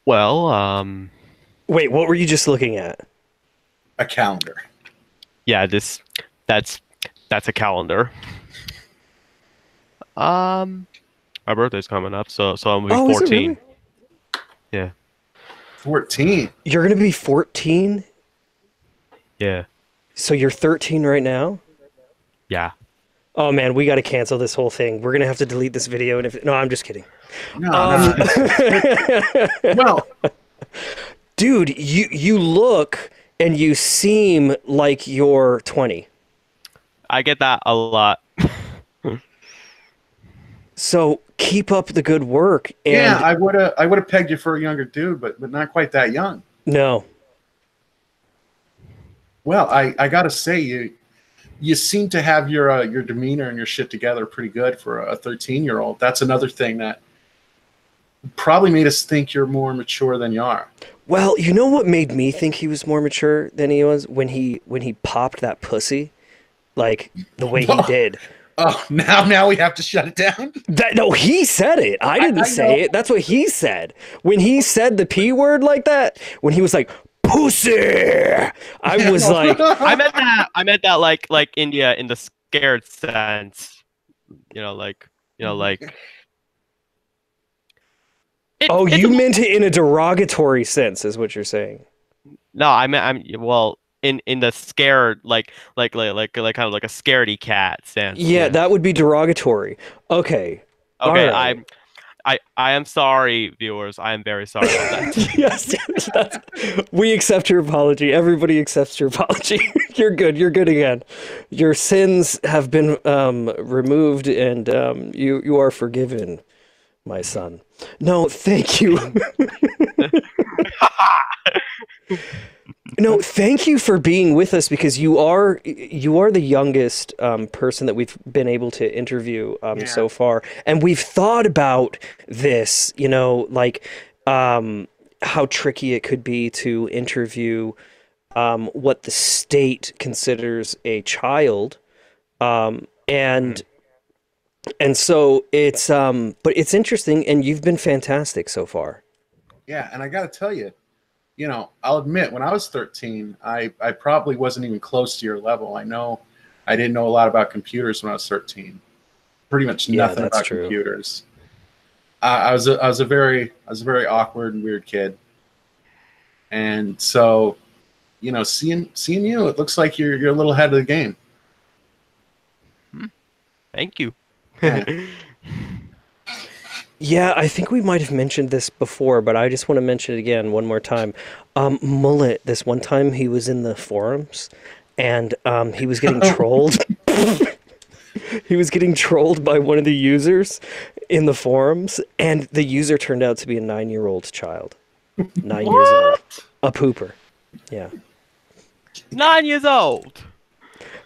well, Wait, what were you just looking at? A calendar. yeah, that's a calendar. My birthday's coming up, so I'm gonna be Is it 14. really? Yeah. 14. You're going to be 14? Yeah. So you're 13 right now? Yeah. Oh, man, we got to cancel this whole thing. We're going to have to delete this video. And no, I'm just kidding. No, well, Dude, you look and you seem like you're 20. I get that a lot. So keep up the good work. And yeah, I would have pegged you for a younger dude, but not quite that young. No. Well, I gotta say, you seem to have your demeanor and your shit together pretty good for a 13-year-old. That's another thing that probably made us think you're more mature than you are. Well, you know what made me think he was more mature than he was? When he popped that pussy, like the way he did. Oh, now we have to shut it down. No, he said it. I didn't I say know. it. That's what he said. When he said the P word like that, when he was like, pussy, I was like, I meant that like India in the scared sense. Like oh, it's you meant it in a derogatory sense, is what you're saying. No, I'm well in the scared like kind of like a scaredy cat sense. Yeah, that would be derogatory. Okay. Okay, All right. I am sorry, viewers. I am very sorry about that. Yes, we accept your apology. Everybody accepts your apology. You're good. You're good again. Your sins have been removed, and you are forgiven, my son. No, thank you. No, thank you for being with us, because you are the youngest person that we've been able to interview so far, and we've thought about this, like how tricky it could be to interview what the state considers a child, and so it's but it's interesting, and you've been fantastic so far. Yeah, and I got to tell you, I'll admit, when I was 13, I probably wasn't even close to your level. I know I didn't know a lot about computers when I was 13. Pretty much nothing that's about true. computers. I was a very awkward and weird kid. And so, seeing you, it looks like you're a little ahead of the game. Thank you. Yeah. Yeah, I think we might have mentioned this before, but I just want to mention it again one more time. Mullet, this one time he was in the forums, and he was getting trolled. He was getting trolled by one of the users, in the forums, and the user turned out to be a 9-year-old child. 9 years old. A pooper. Yeah. 9 years old.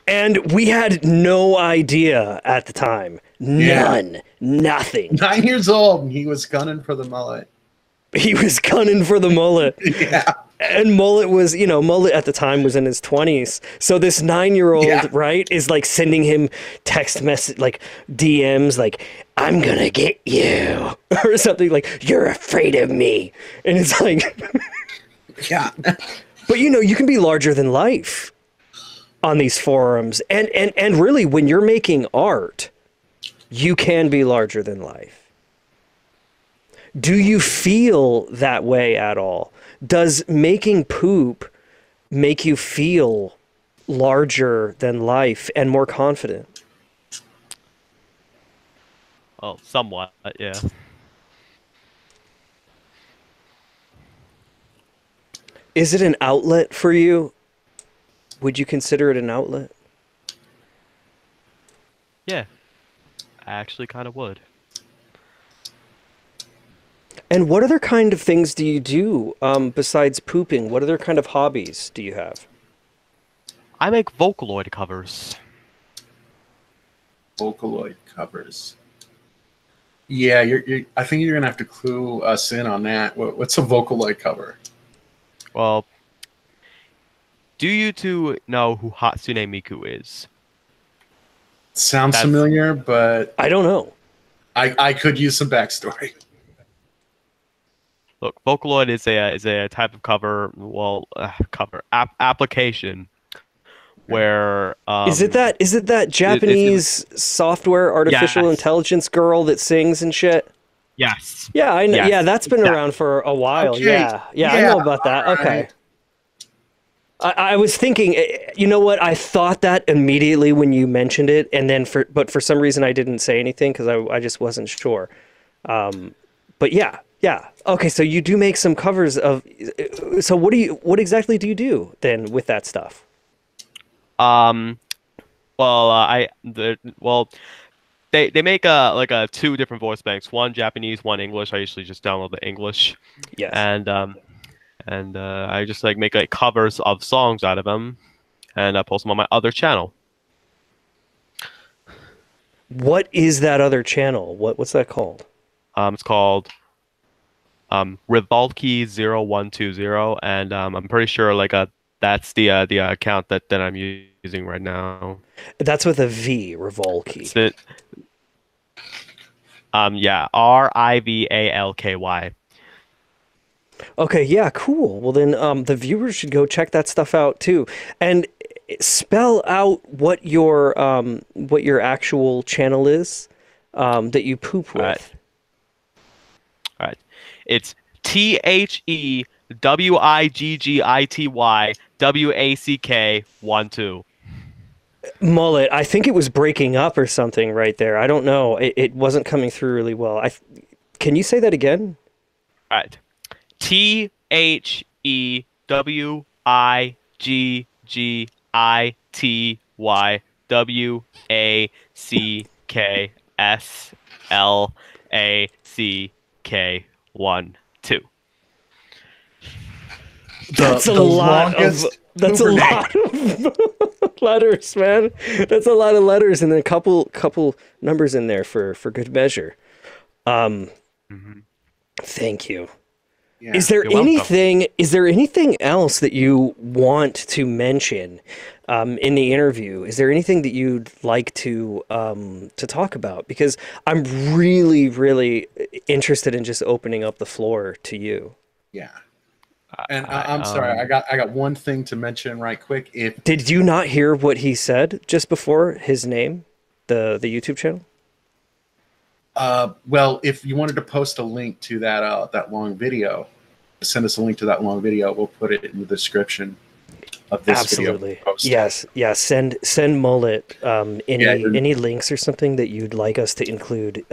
And we had no idea at the time. None. Nothing. 9 years old, and he was gunning for the mullet. He was gunning for the mullet. Yeah. And Mullet was, Mullet at the time was in his 20s. So this 9-year-old, right, is like sending him text message, like DMs, like, I'm gonna get you. Or something like, you're afraid of me. And it's like, Yeah. but you can be larger than life on these forums. And really, when you're making art, you can be larger than life. Do you feel that way at all? Does making poop make you feel larger than life and more confident? Oh, somewhat, yeah. Is it an outlet for you? Would you consider it an outlet? Yeah. I actually kind of would. And what other kind of things do you do besides pooping? What other kind of hobbies do you have? I make Vocaloid covers. Vocaloid covers. Yeah, I think you're gonna have to clue us in on that. What's a Vocaloid cover? Well, do you two know who Hatsune Miku is? Sounds familiar, but I don't know. I could use some backstory. Look, Vocaloid is a type of cover, application where Is it that Japanese software artificial intelligence girl that sings and shit? Yes. Yeah, I know. Yes, Yeah, that's been around for a while. Okay. Yeah, I know about that. Right. Okay. I was thinking, you know what? I thought that immediately when you mentioned it, and then but for some reason I didn't say anything because I just wasn't sure. But yeah. Okay, so you do make some covers of. So what exactly do you do then with that stuff? They make two different voice banks, one Japanese, one English. I usually just download the English. Yes. And I just make covers of songs out of them, and I post them on my other channel. What is that other channel? What's that called? It's called Revolkey0120, and I'm pretty sure that's the account that I'm using right now. That's with a V, Revolkey. Yeah, Rivalky. Okay, yeah, cool. Well then, the viewers should go check that stuff out too, and spell out what your actual channel is that you poop with. All right. It's TheWiggityWackSlack12. Mullet, I think it was breaking up or something right there. I don't know. It wasn't coming through really well. Can you say that again? All right. TheWiggityWackSlack12. That's a lot of letters, man. That's a lot of letters, and then a couple numbers in there for good measure. Thank you. Yeah. Is there anything else that you want to mention in the interview? Is there anything that you'd like to talk about? Because I'm really, really interested in just opening up the floor to you. Yeah. And I'm sorry, I got one thing to mention right quick. Did you not hear what he said just before his name, the YouTube channel? Well, if you wanted to post a link to that long video, send us a link to that long video. We'll put it in the description of this video. Yes. Send Mullet any links or something that you'd like us to include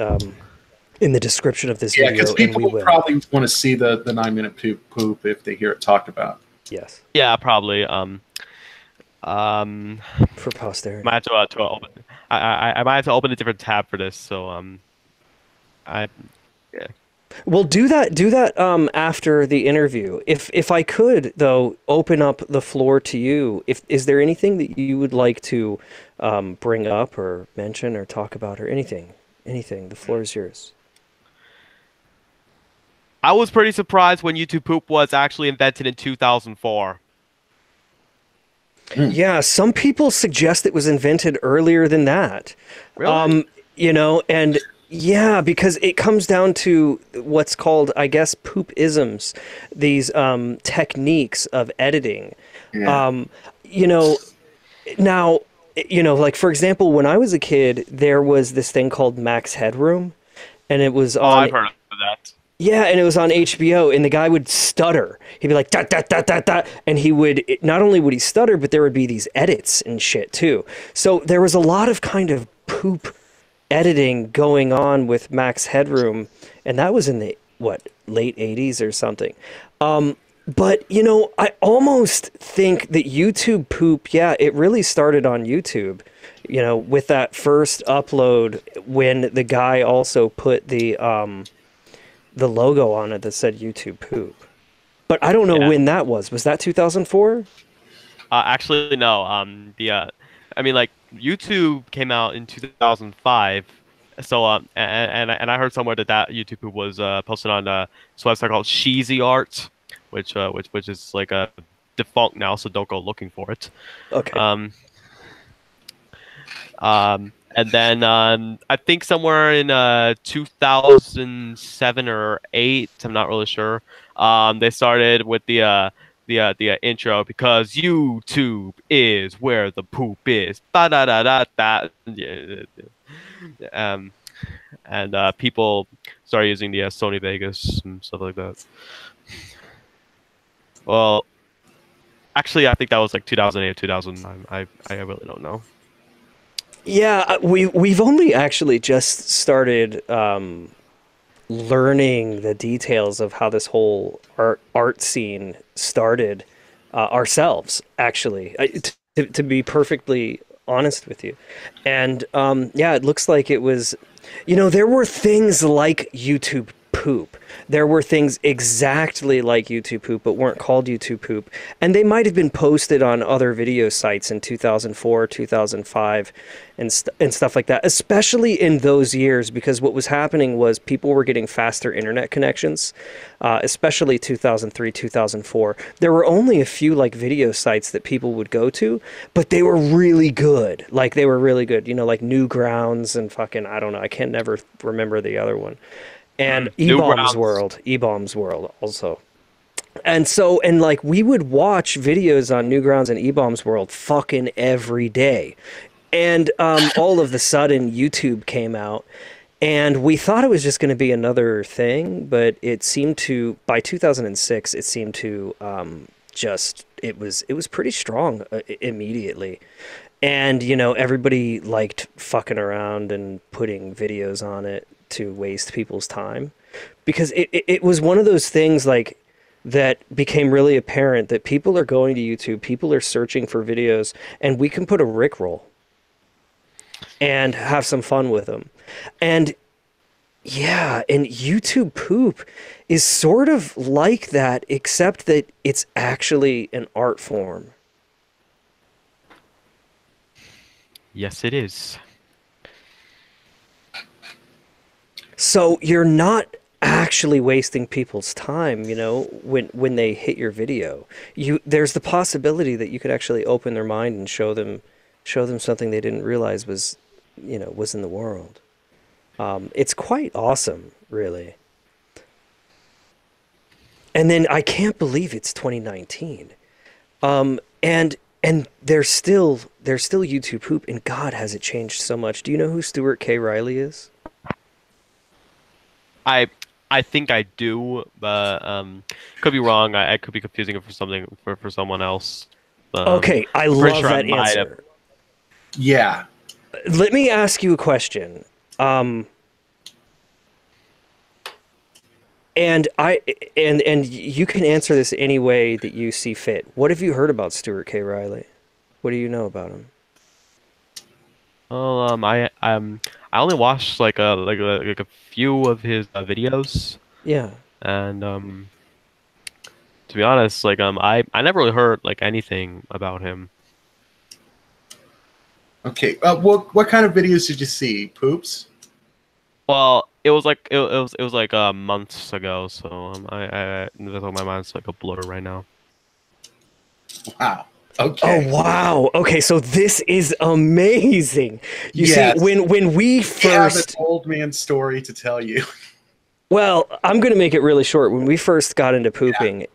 in the description of this video. Yeah, because people will probably want to see the 9-minute poop if they hear it talked about. Yes. Yeah, probably. For posterity. I might have to open a different tab for this. So I yeah. Well, do that. Do that after the interview. If I could, though, open up the floor to you. If is there anything that you would like to bring up or mention or talk about or anything? Anything. The floor is yours. I was pretty surprised when YouTube Poop was actually invented in 2004. Yeah, some people suggest it was invented earlier than that. Really? You know, and yeah, because it comes down to what's called, I guess, poop-isms, these techniques of editing. Yeah. You know, now, you know, like for example, when I was a kid, there was this thing called Max Headroom, and it was Oh, on. I've heard of that. Yeah, and it was on HBO, and the guy would stutter. He'd be like, dot, dot, dot, dot, dot. And he would, not only would he stutter, but there would be these edits and shit, too. So there was a lot of kind of poop editing going on with Max Headroom, and that was in the, what, late 80s or something. But, you know, I almost think that YouTube Poop, yeah, it really started on YouTube, you know, with that first upload when the guy also put the logo on it that said YouTube Poop. But I don't know Yeah. when that was. Was that 2004? Actually, no. I mean, like YouTube came out in 2005. So, and I heard somewhere that YouTube Poop was posted on this website called Sheezy Art, which is like a defunct now, so don't go looking for it. Okay. And then I think somewhere in 2007 or 8, I'm not really sure. They started with the intro because YouTube is where the poop is. Ba da da da da. And people started using the Sony Vegas and stuff like that. Well, actually, I think that was like 2008 or 2009. I really don't know. Yeah, we've only actually just started learning the details of how this whole art scene started ourselves, actually, to be perfectly honest with you. And yeah, it looks like it was, you know, there were things like YouTube Poop. There were things exactly like YouTube Poop, but weren't called YouTube Poop. And they might have been posted on other video sites in 2004, 2005, and stuff like that, especially in those years, because what was happening was people were getting faster internet connections, especially 2003, 2004. There were only a few like video sites that people would go to, but they were really good. Like they were really good, you know, like Newgrounds and fucking, I don't know, I can't never remember the other one. And E-Bombs World also. And so, and like we would watch videos on Newgrounds and E-Bombs World fucking every day. And all of a sudden YouTube came out and we thought it was just going to be another thing, but it seemed to, by 2006, it seemed to it was pretty strong immediately. And, you know, everybody liked fucking around and putting videos on it to waste people's time, because it was one of those things like that became really apparent that people are going to YouTube, people are searching for videos, and we can put a Rickroll and have some fun with them. And yeah, and YouTube Poop is sort of like that, except that it's actually an art form. Yes, it is. So you're not actually wasting people's time, you know, when they hit your video. There's the possibility that you could actually open their mind and show them something they didn't realize was, you know, was in the world. It's quite awesome, really. And then I can't believe it's 2019. And there's still YouTube Poop, and God, has it changed so much. Do you know who Stuart K. Riley is? I think I do, but could be wrong. I could be confusing it for someone else. Okay, I pretty love sure I that might have. answer. Yeah. Let me ask you a question. And you can answer this any way that you see fit. What have you heard about Stuart K. Riley? What do you know about him? Well, I I only watched like a few of his videos, Yeah. and to be honest, like I never really heard like anything about him. Okay. What kind of videos did you see? Poops. Well, it was like months ago, so that's why my mind's like a blur right now. Wow. Oh Okay. wow. Okay, so this is amazing. You see, Yes. when we I have an first old man story to tell you. well, I'm gonna make it really short. When we first got into pooping,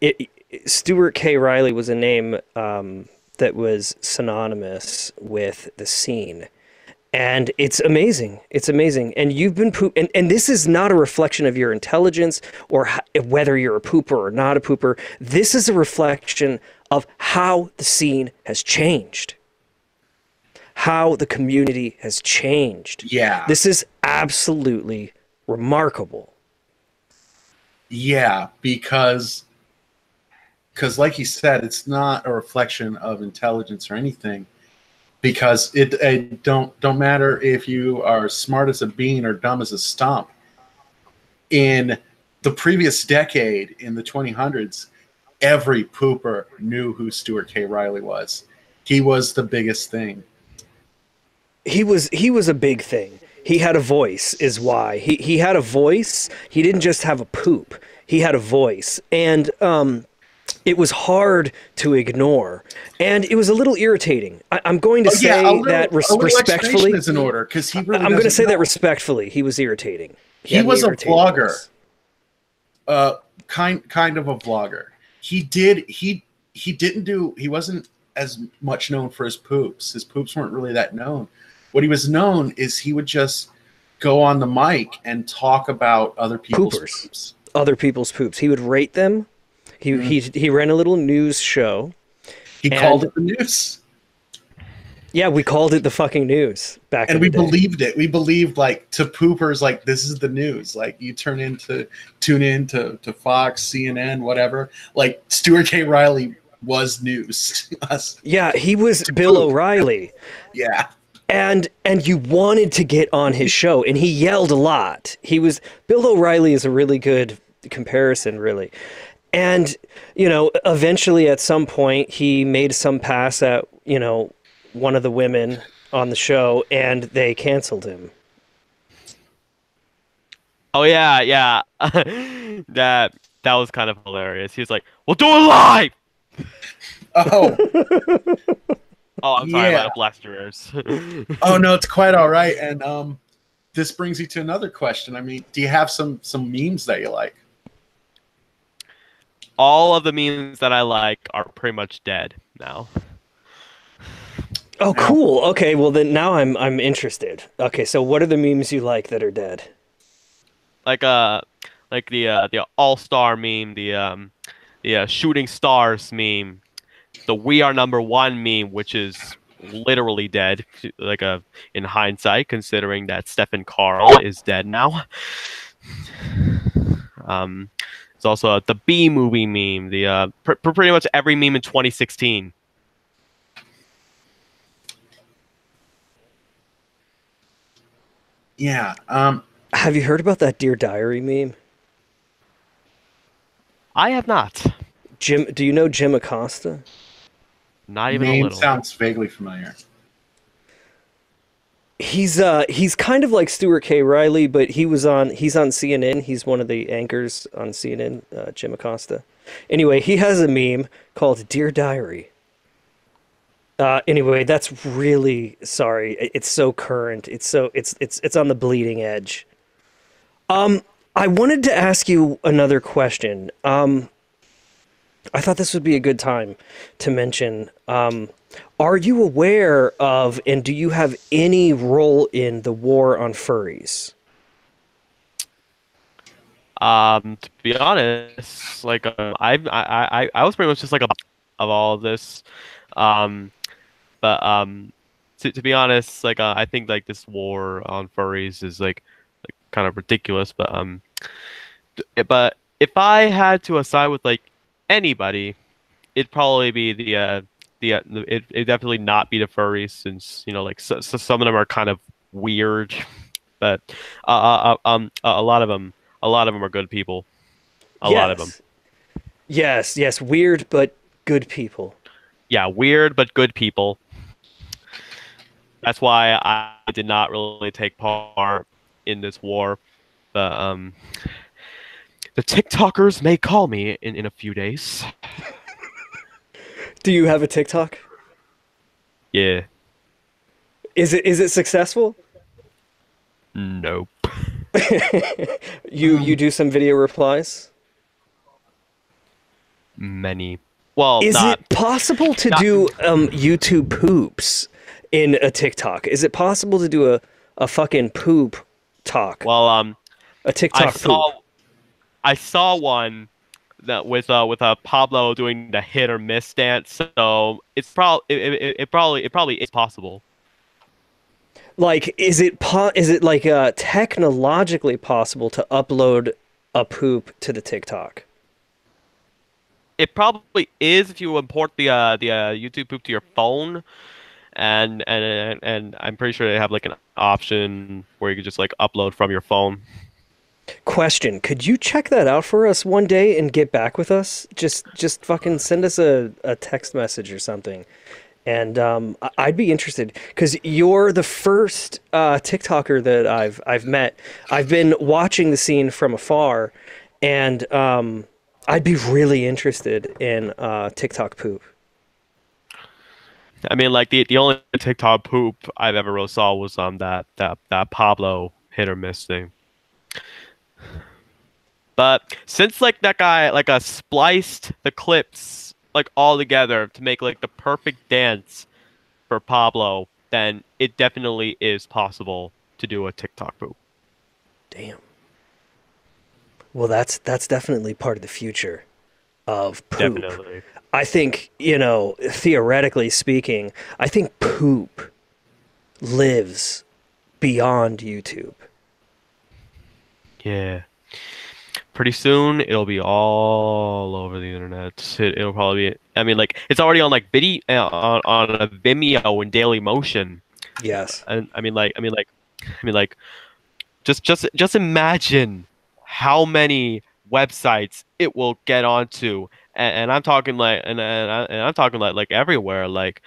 Stuart K. Riley was a name that was synonymous with the scene. And it's amazing. It's amazing. And you've been and this is not a reflection of your intelligence or whether you're a pooper or not a pooper. This is a reflection of how the scene has changed, how the community has changed. Yeah. This is absolutely remarkable. Yeah, because like you said, it's not a reflection of intelligence or anything. Because it don't matter if you are smart as a bean or dumb as a stump. In the previous decade, in the 2000s, every pooper knew who Stuart K. Riley was. He was the biggest thing. He was a big thing. He had a voice is why. He had a voice. He didn't just have a poop. He had a voice. And it was hard to ignore, and it was a little irritating. I'm going to say that respectfully. Is in order because he really. I'm going to say that respectfully. He was irritating. He was a vlogger, kind of a vlogger. He wasn't as much known for his poops. His poops weren't really that known. What he was known is he would just go on the mic and talk about other people's poops. Other people's poops. He would rate them. He ran a little news show. He called it the news. Yeah, we called it the fucking news back in the day. And we believed it. We believed, like, to poopers, like, this is the news. Like, you tune in to Fox, CNN, whatever. Like, Stuart K. Riley was news to us. Yeah, he was Bill O'Reilly. Yeah. And you wanted to get on his show, and he yelled a lot. Bill O'Reilly is a really good comparison, really. And, eventually at some point he made some pass at, one of the women on the show, and they canceled him. Oh yeah. that was kind of hilarious. He was like, "We'll do it live." Oh. Oh, I'm sorry about blast your ears. Oh no, it's quite all right. And this brings you to another question. I mean, do you have some memes that you like? All of the memes that I like are pretty much dead now. Oh, cool. Okay, well then now I'm interested. Okay, so what are the memes you like that are dead? Like the All-Star meme, the Shooting Stars meme, the We Are Number One meme, which is literally dead. Like in hindsight, considering that Stephen Carl is dead now. It's also the B movie meme, the pretty much every meme in 2016. Yeah. Have you heard about that Dear Diary meme? I have not. Do you know Jim Acosta? Not even Name a little. sounds vaguely familiar. He's kind of like Stuart K. Riley, but he's on CNN. He's one of the anchors on CNN, Jim Acosta. Anyway, he has a meme called Dear Diary. Anyway, that's really sorry. It's so current. It's on the bleeding edge. I wanted to ask you another question. I thought this would be a good time to mention. Are you aware of, and do you have any role in the war on furries? To be honest, like I was pretty much just like of all of this, but to be honest, like I think like this war on furries is like kind of ridiculous, but if I had to side with like anybody, it'd probably be it'd definitely not be the furries, since like some of them are kind of weird. but a lot of them are good people. A lot of them. Yes, weird but good people. Yeah, weird but good people. That's why I did not really take part in this war. But the TikTokers may call me in a few days. Do you have a TikTok? Yeah. Is it successful? Nope. You do some video replies? Many. Well, Is not. it possible to do YouTube poops in a TikTok? Is it possible to do a fucking poop talk? Well, A TikTok poop. I saw one that with Pablo doing the hit or miss dance. So it's probably is possible. Like, is it like technologically possible to upload a poop to the TikTok? It probably is if you import the YouTube poop to your phone, and I'm pretty sure they have like an option where you can just like upload from your phone. Question: could you check that out for us one day and get back with us? Just fucking send us a text message or something, and I'd be interested because you're the first TikToker that I've met. I've been watching the scene from afar, and I'd be really interested in TikTok poop. I mean, like the only TikTok poop I've ever really saw was that Pablo hit or miss thing. But since like that guy like spliced the clips like all together to make like the perfect dance for Pablo, then it definitely is possible to do a TikTok poop. Damn. Well, that's definitely part of the future of poop. Definitely. I think, you know, theoretically speaking, I think poop lives beyond YouTube. Yeah. Pretty soon it'll be all over the internet. It'll probably be. I mean, like it's already on like video on a Vimeo and Daily Motion. Yes. And I mean, just imagine how many websites it will get onto, and I'm talking like, and I'm talking like everywhere, like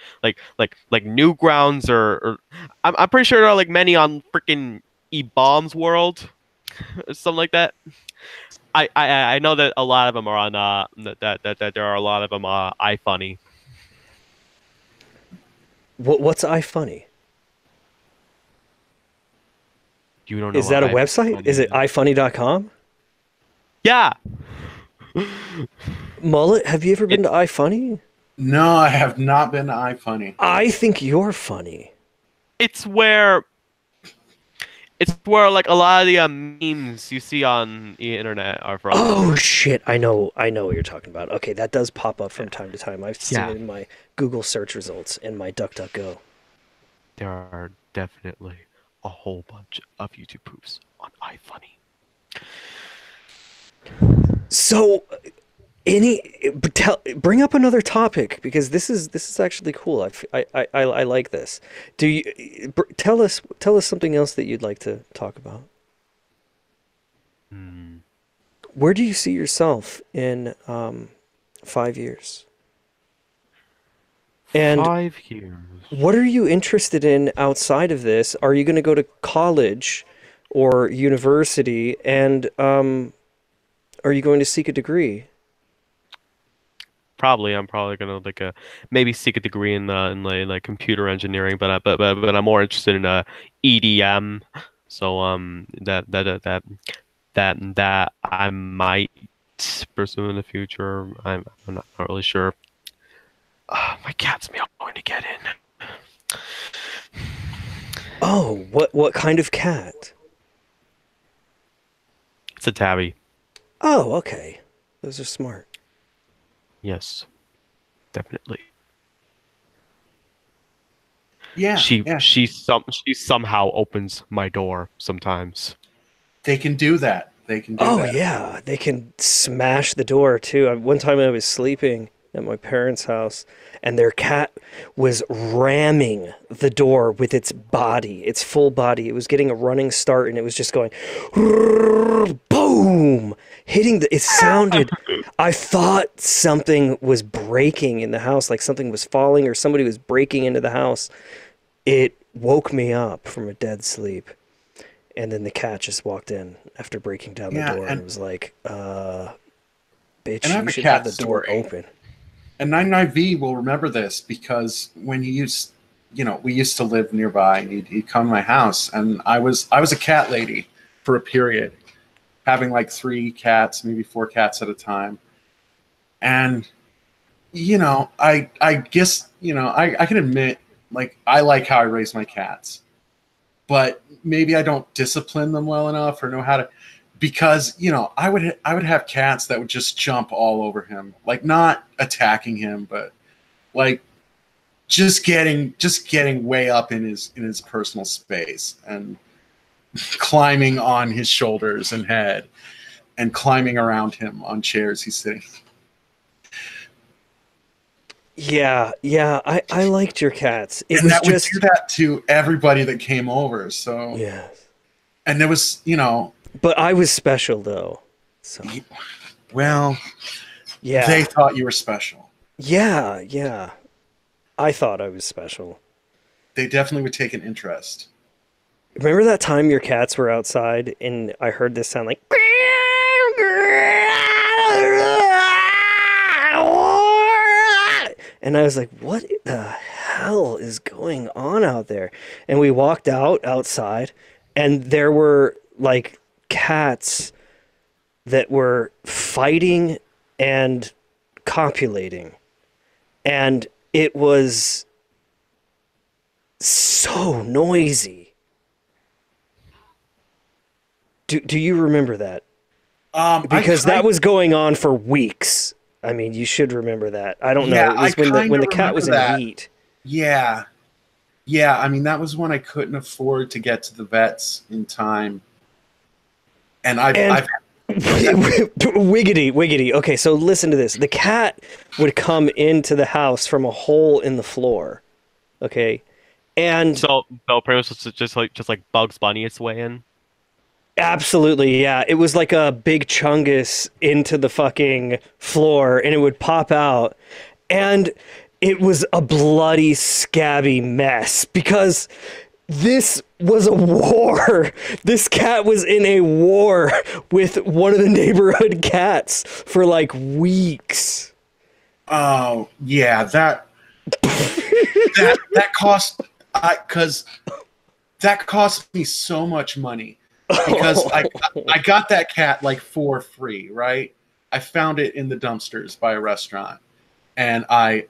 Newgrounds or I'm pretty sure there are like many on freaking eBombs World, or something like that. I know that a lot of them are on that there are a lot of them iFunny. What's iFunny? You don't know Is that a what website? iFunny Is it iFunny.com? Yeah. Mullet, have you ever been to iFunny? No, I have not been to iFunny. I think you're funny. It's where like a lot of the memes you see on the internet are from. Oh shit, I know what you're talking about. Okay, that does pop up from time to time. I've seen it in my Google search results and my DuckDuckGo. There are definitely a whole bunch of YouTube poofs on iFunny. So, bring up another topic because this is actually cool. I like this. Do you tell us something else that you'd like to talk about? Where do you see yourself in 5 years? And 5 years. what are you interested in outside of this? Are you going to go to college or university? And are you going to seek a degree? I'm probably gonna maybe seek a degree in like computer engineering, but I'm more interested in EDM. So that I might pursue in the future. I'm not really sure. My cat's meowing to get in. Oh, what kind of cat? It's a tabby. Oh, okay. Those are smart. Yes, definitely. Yeah, She somehow opens my door sometimes. they can do that. They can do Oh that. yeah, they can smash the door too. One time I was sleeping at my parents' house, and their cat was ramming the door with its body, its full body. It was getting a running start, and it was just going boom, hitting the. It sounded. I thought something was breaking in the house, like something was falling or somebody was breaking into the house. It woke me up from a dead sleep. And then the cat just walked in after breaking down the door and was like, bitch, you should have the door open. And 99V will remember this because when we used to live nearby, and he'd come to my house, and I was a cat lady for a period, having like 3 cats, maybe 4 cats at a time. And, I guess, I can admit, like, I like how I raise my cats. But maybe I don't discipline them well enough or know how to, because I would have cats that would just jump all over him, like not attacking him, but like just getting way up in his personal space and climbing on his shoulders and head and climbing around him on chairs he's sitting. Yeah, I liked your cats. It and was that just would do that to everybody that came over. So yeah, and there was but I was special though. So well, yeah, they thought you were special. Yeah, I thought I was special. They definitely would take an interest. Remember that time your cats were outside and I heard this sound like. And I was like, what the hell is going on out there? And we walked outside, and there were, like, cats that were fighting and copulating. And it was so noisy. Do you remember that? Because that was going on for weeks. I mean, you should remember that. I don't know. It was when the cat was in heat. Yeah. I mean, that was when I couldn't afford to get to the vets in time. And I've Wiggity. Okay, so listen to this. The cat would come into the house from a hole in the floor. Okay, and so pretty much just like Bugs Bunny its way in. Absolutely, yeah. It was like a big chungus into the fucking floor, and it would pop out. And it was a bloody, scabby mess because this was a war. This cat was in a war with one of the neighborhood cats for like weeks. Oh, yeah, that cost that cost me so much money. Because I got that cat like for free, right? I found it in the dumpsters by a restaurant, and I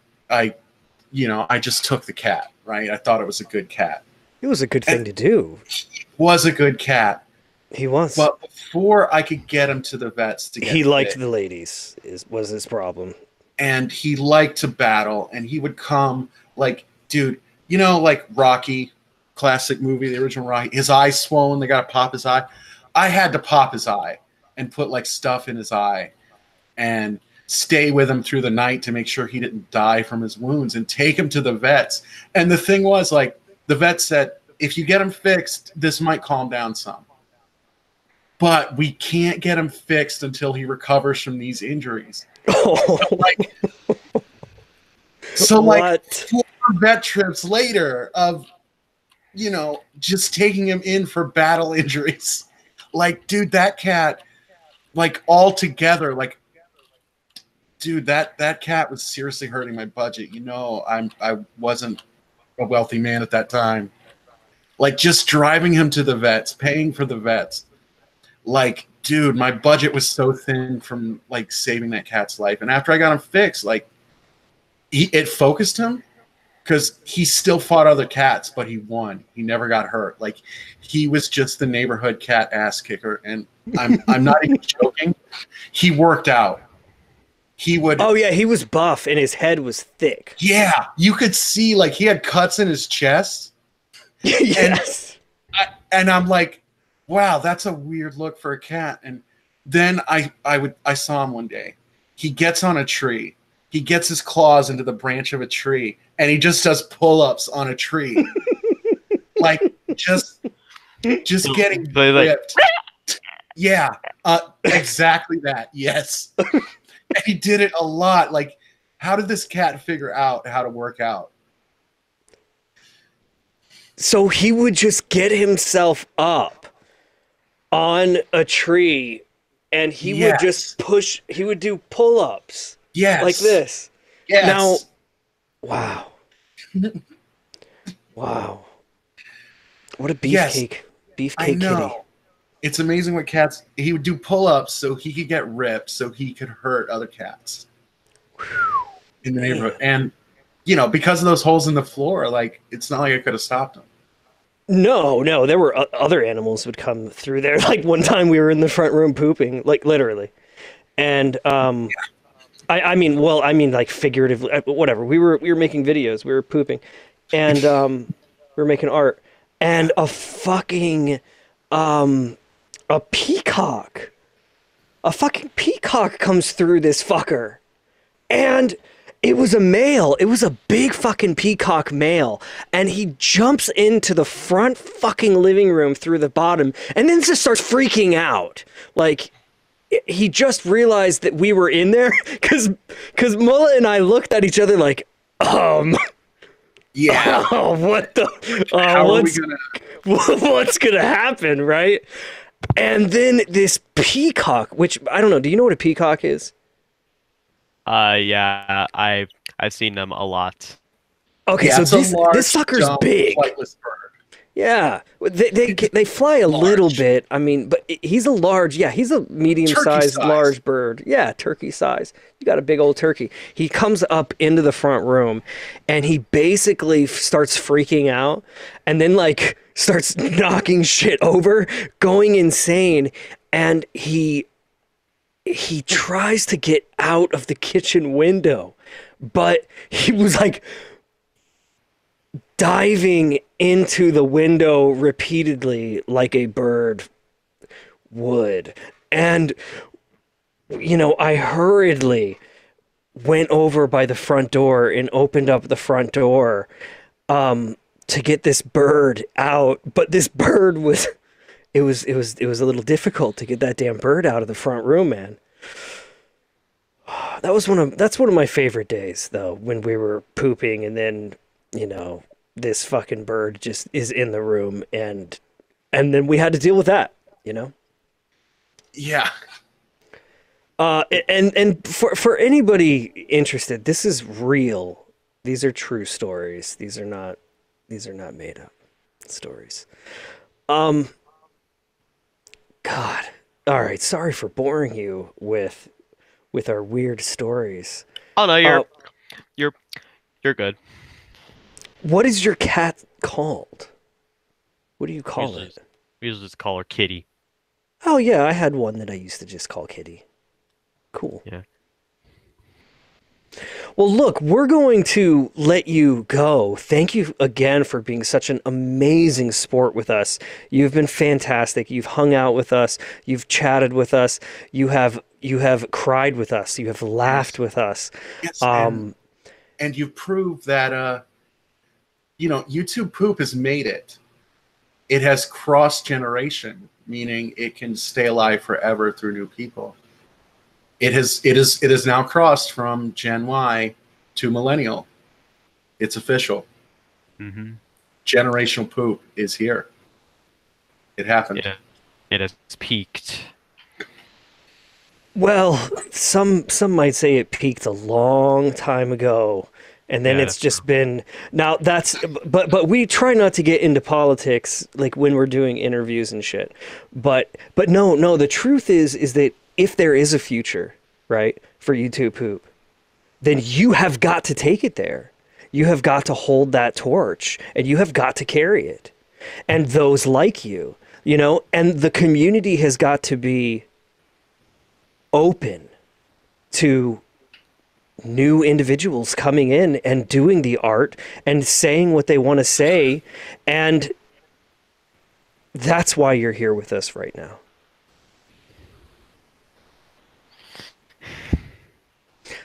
just took the cat, right? I thought it was a good cat. It was a good thing to do. He was a good cat. He was. But before I could get him to the vets to get he liked the ladies was his problem. And he liked to battle, and he would come like, dude, like Rocky. Classic movie, the original Rocky. His eye's swollen. They got to pop his eye. I had to pop his eye and put like stuff in his eye and stay with him through the night to make sure he didn't die from his wounds and take him to the vets. And the thing was, like, the vet said, if you get him fixed, this might calm down some. But we can't get him fixed until he recovers from these injuries. So, like 4 vet trips later of just taking him in for battle injuries. Like, dude, that cat, like, all together, like, dude, that cat was seriously hurting my budget. I wasn't a wealthy man at that time. Like, just driving him to the vets, paying for the vets. Like, dude, my budget was so thin from, like, saving that cat's life. And after I got him fixed, like, it focused him. Because he still fought other cats, but he won. He never got hurt. Like, he was just the neighborhood cat ass kicker, and I'm not even joking. He worked out. He would. Oh yeah, he was buff, and his head was thick. Yeah, you could see like he had cuts in his chest. Yes. And I'm like, wow, that's a weird look for a cat. And then I saw him one day. He gets on a tree. he gets his claws into the branch of a tree and he just does pull-ups on a tree. Like just getting ripped. Yeah, exactly that. Yes. And he did it a lot. Like, how did this cat figure out how to work out? So he would just get himself up on a tree and he would just push, he would do pull-ups. Yes. Like this. Yes. Now, wow. Wow. What a beefcake. Beefcake I know. kitty. It's amazing what cats, he would do pull-ups so he could get ripped, so he could hurt other cats in the neighborhood. And, you know, because of those holes in the floor, like, it's not like I could have stopped him. No, there were other animals would come through there. Like one time we were in the front room pooping, like literally. And, I mean like figuratively, whatever. We were making videos, we were pooping, and we were making art, and a fucking a peacock comes through this fucker, and it was a male. It was a big fucking peacock male, and he jumps into the front fucking living room through the bottom, and then just starts freaking out, like. He just realized that we were in there because Mullet and I looked at each other like, Yeah. oh, what the, what's gonna happen, right? And then this peacock, which I don't know. Do you know what a peacock is? Yeah, I've seen them a lot. Okay, Yeah, so it's a large, this sucker's dumb, big. flightless bird. Yeah, they fly a little bit. I mean, but he's a medium-sized, large bird. Yeah, turkey size. You got a big old turkey. He comes up into the front room, and he basically starts freaking out, and then like starts knocking shit over, going insane, and he tries to get out of the kitchen window, but he was like diving into the window repeatedly like a bird would. And, you know, I hurriedly went over by the front door and opened up the front door to get this bird out. But this bird was, it was a little difficult to get that damn bird out of the front room, man. That's one of my favorite days, though, when we were pooping and then, you know, this fucking bird just is in the room, and then we had to deal with that, you know? Yeah. And for anybody interested, this is real. These are true stories. These are not made up stories. God. All right, sorry for boring you with our weird stories. Oh no, you're good. What is your cat called? What do you call it? We usually just call her Kitty. Oh yeah, I had one that I used to just call Kitty. Cool. Yeah. Well, look, we're going to let you go. Thank you again for being such an amazing sport with us. You've been fantastic. You've hung out with us. You've chatted with us. You have cried with us. You have laughed with us. Yes, and you've proved that you know, YouTube Poop has made it. It has crossed generation, meaning it can stay alive forever through new people. It is now crossed from Gen Y to Millennial. It's official. Mm-hmm. Generational Poop is here. It happened. Yeah, it has peaked. Well, some might say it peaked a long time ago. And then it's just been now that's but we try not to get into politics like when we're doing interviews and shit. But no, the truth is that if there is a future, right, for YouTube Poop, then you have got to take it there. You have got to hold that torch and you have got to carry it. And those like you, you know, and the community has got to be open to new individuals coming in and doing the art and saying what they want to say. And that's why you're here with us right now.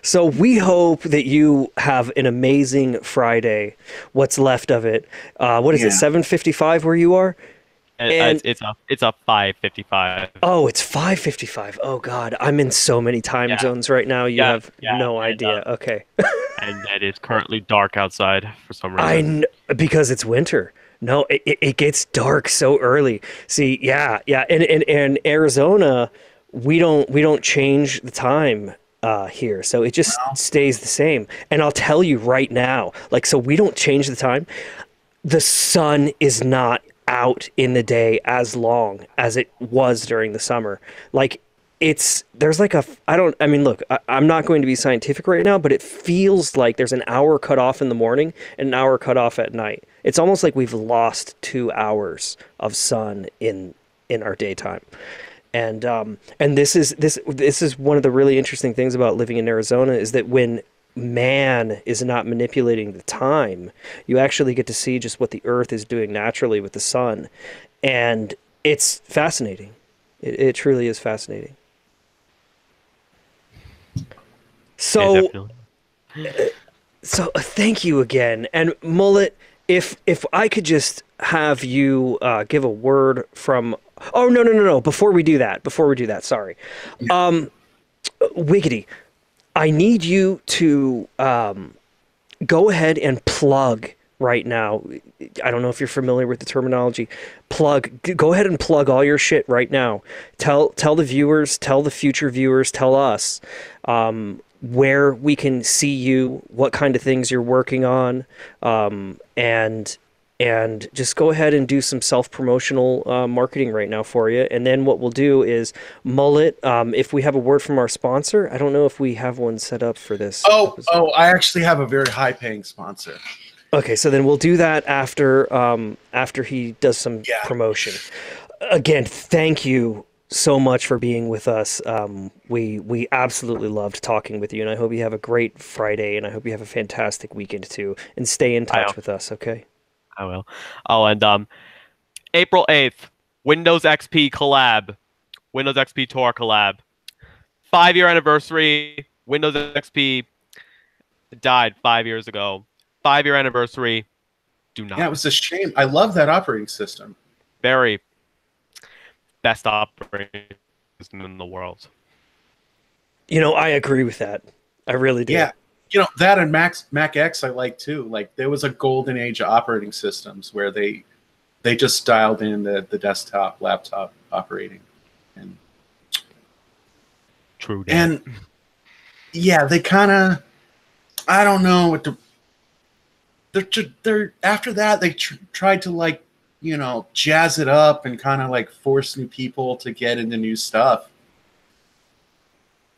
So we hope that you have an amazing Friday. What's left of it? What is it? Yeah. 7:55 where you are? And It's a 5:55. oh, it's 5:55. Oh God, I'm in so many time Yeah. zones right now. You Yeah, have yeah, no and, idea. Okay. And it is currently dark outside for some reason. Because it's winter. No, it gets dark so early. See, yeah, and Arizona, we don't change the time here, so it just stays the same. And I'll tell you right now, like, so we don't change the time. The sun is not out in the day as long as it was during the summer. Like, there's like I mean, look, I'm not going to be scientific right now, but it feels like there's an hour cut off in the morning and an hour cut off at night. It's almost like we've lost 2 hours of sun in our daytime. And this is one of the really interesting things about living in Arizona is that when man is not manipulating the time, you actually get to see just what the earth is doing naturally with the sun. And it's fascinating. It truly is fascinating. Yeah, So thank you again. And Mullet, if I could just have you give a word from. Oh no! Before we do that, sorry. Wiggity, I need you to go ahead and plug right now. I don't know if you're familiar with the terminology. Go ahead and plug all your shit right now. Tell the viewers, tell the future viewers, tell us where we can see you, what kind of things you're working on, and just go ahead and do some self-promotional marketing right now for you. And then what we'll do is, Mullet, if we have a word from our sponsor, I don't know if we have one set up for this. I actually have a very high-paying sponsor. Okay, so then we'll do that after he does some promotion. Again, thank you so much for being with us. We absolutely loved talking with you, and I hope you have a great Friday, and I hope you have a fantastic weekend too. And stay in touch with us, okay? I will. Oh, and April 8th, Windows XP collab, Windows XP Tour collab, 5-year anniversary. Windows XP died 5 years ago. 5-year anniversary. Do not. Yeah, it was a shame. I love that operating system. Very best operating system in the world. You know, I agree with that. I really do. Yeah. You know, that and Mac X I like too. Like, there was a golden age of operating systems where they just dialed in the desktop, laptop operating. And True. And yeah, they kind of, I don't know what they're after that they tried to, like, you know, jazz it up and kind of like force new people to get into new stuff.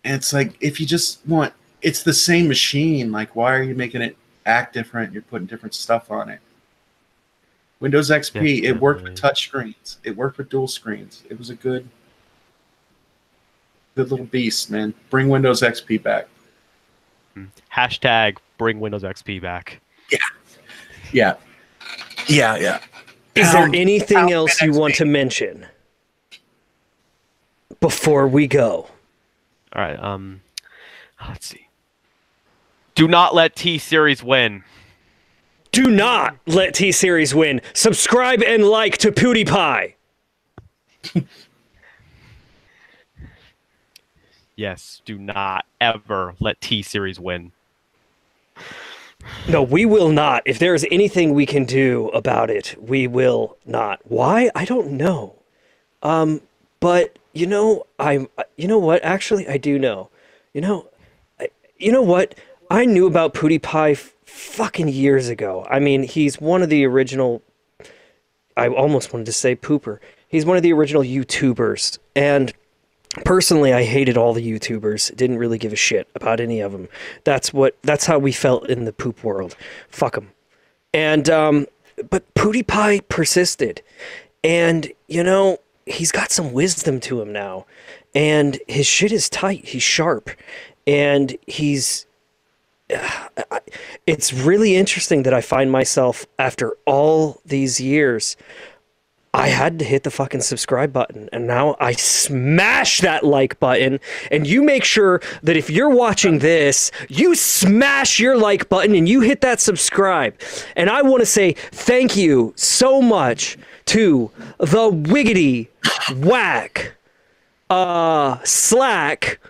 And it's like, if you just want, it's the same machine. Like, why are you making it act different? You're putting different stuff on it. Windows XP, it worked with touch screens. It worked with dual screens. It was a good little beast, man. Bring Windows XP back. Hashtag bring Windows XP back. Yeah. Is there anything else you want to mention before we go? All right. Let's see. Do not let T-Series win. Do not let T-Series win. Subscribe and like to PewDiePie. Yes, do not ever let T-Series win. No, we will not. If there is anything we can do about it, we will not. Why? I don't know. But you know what? Actually, I do know. You know what? I knew about PewDiePie fucking years ago. I mean, he's one of the original. I almost wanted to say pooper. He's one of the original YouTubers, and personally, I hated all the YouTubers. Didn't really give a shit about any of them. That's how we felt in the poop world. Fuck them. And but PewDiePie persisted, and you know, he's got some wisdom to him now, and his shit is tight. He's sharp, and he's. It's really interesting that I find myself, after all these years, I had to hit the fucking subscribe button, and now I smash that like button. And you make sure that if you're watching this, you smash your like button and you hit that subscribe. And I want to say thank you so much to the Wiggity Whack Slack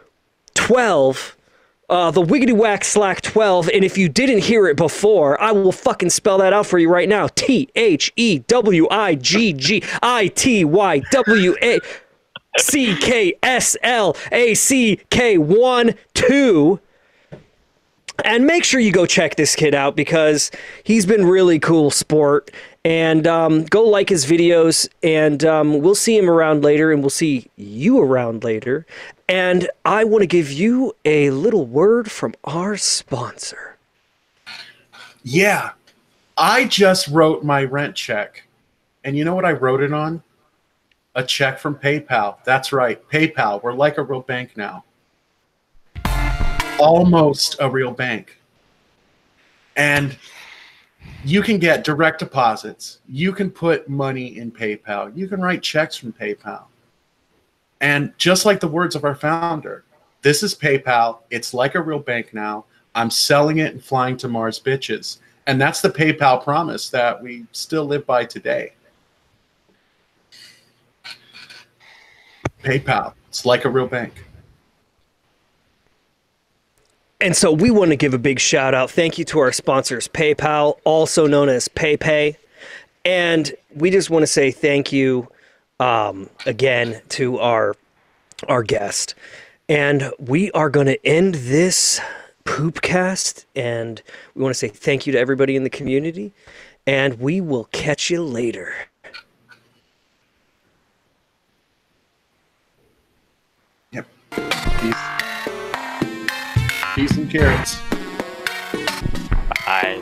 12. The TheWiggityWackSlack12, and if you didn't hear it before, I will fucking spell that out for you right now. TheWiggityWackSlack12. And make sure you go check this kid out because he's been really cool sport. And go like his videos, and we'll see him around later, and we'll see you around later. And I want to give you a little word from our sponsor. Yeah, I just wrote my rent check. And you know what I wrote it on? A check from PayPal. That's right, PayPal. We're like a real bank now. Almost a real bank. And you can get direct deposits. You can put money in PayPal. You can write checks from PayPal. And just like the words of our founder, this is PayPal. It's like a real bank now. I'm selling it and flying to Mars, bitches. And that's the PayPal promise that we still live by today. PayPal. It's like a real bank. And so we want to give a big shout out. Thank you to our sponsors, PayPal, also known as PayPay. And we just want to say thank you again to our guest. And we are going to end this Poopcast. And we want to say thank you to everybody in the community. And we will catch you later. Yep. Peace and carrots. Bye.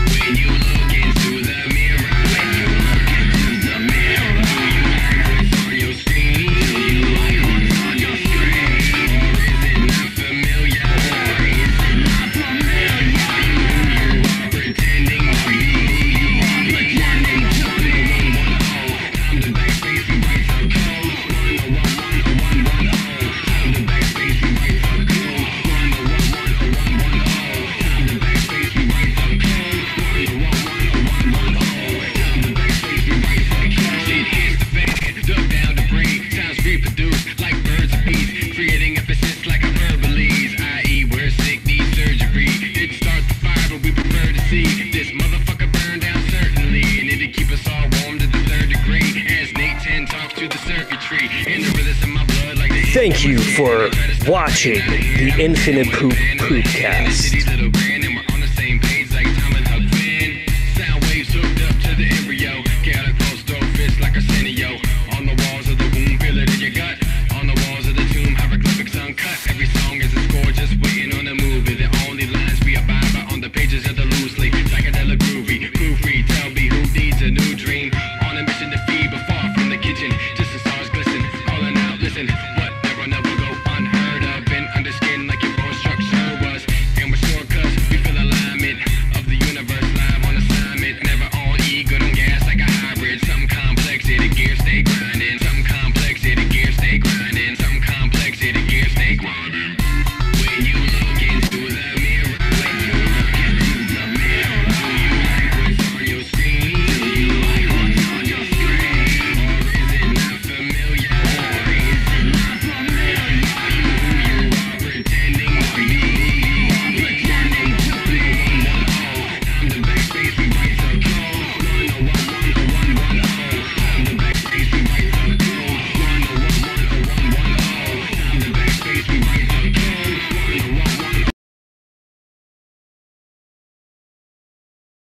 When you look into the mirror, when you look into the mirror, do you like what's on your screen? Do you like what's on your screen? Or is it not familiar? Or is it not familiar? You are pretending to be who you are pretending to be. Time to backspace and write so cold. 1011110. Time to backspace and write so cold. 1011110. Time to backspace and write so cold. Like birds of bees, creating emphasis like hyperboles, i.e. we're sick, need surgery. It starts the fire, but we prefer to see this motherfucker burn down certainly, and it'll keep us all warm to the 3rd degree as Nate 10 talks to the circuitry and the rhythms in my blood like the Thank you for watching the Infinipoop Poopcast.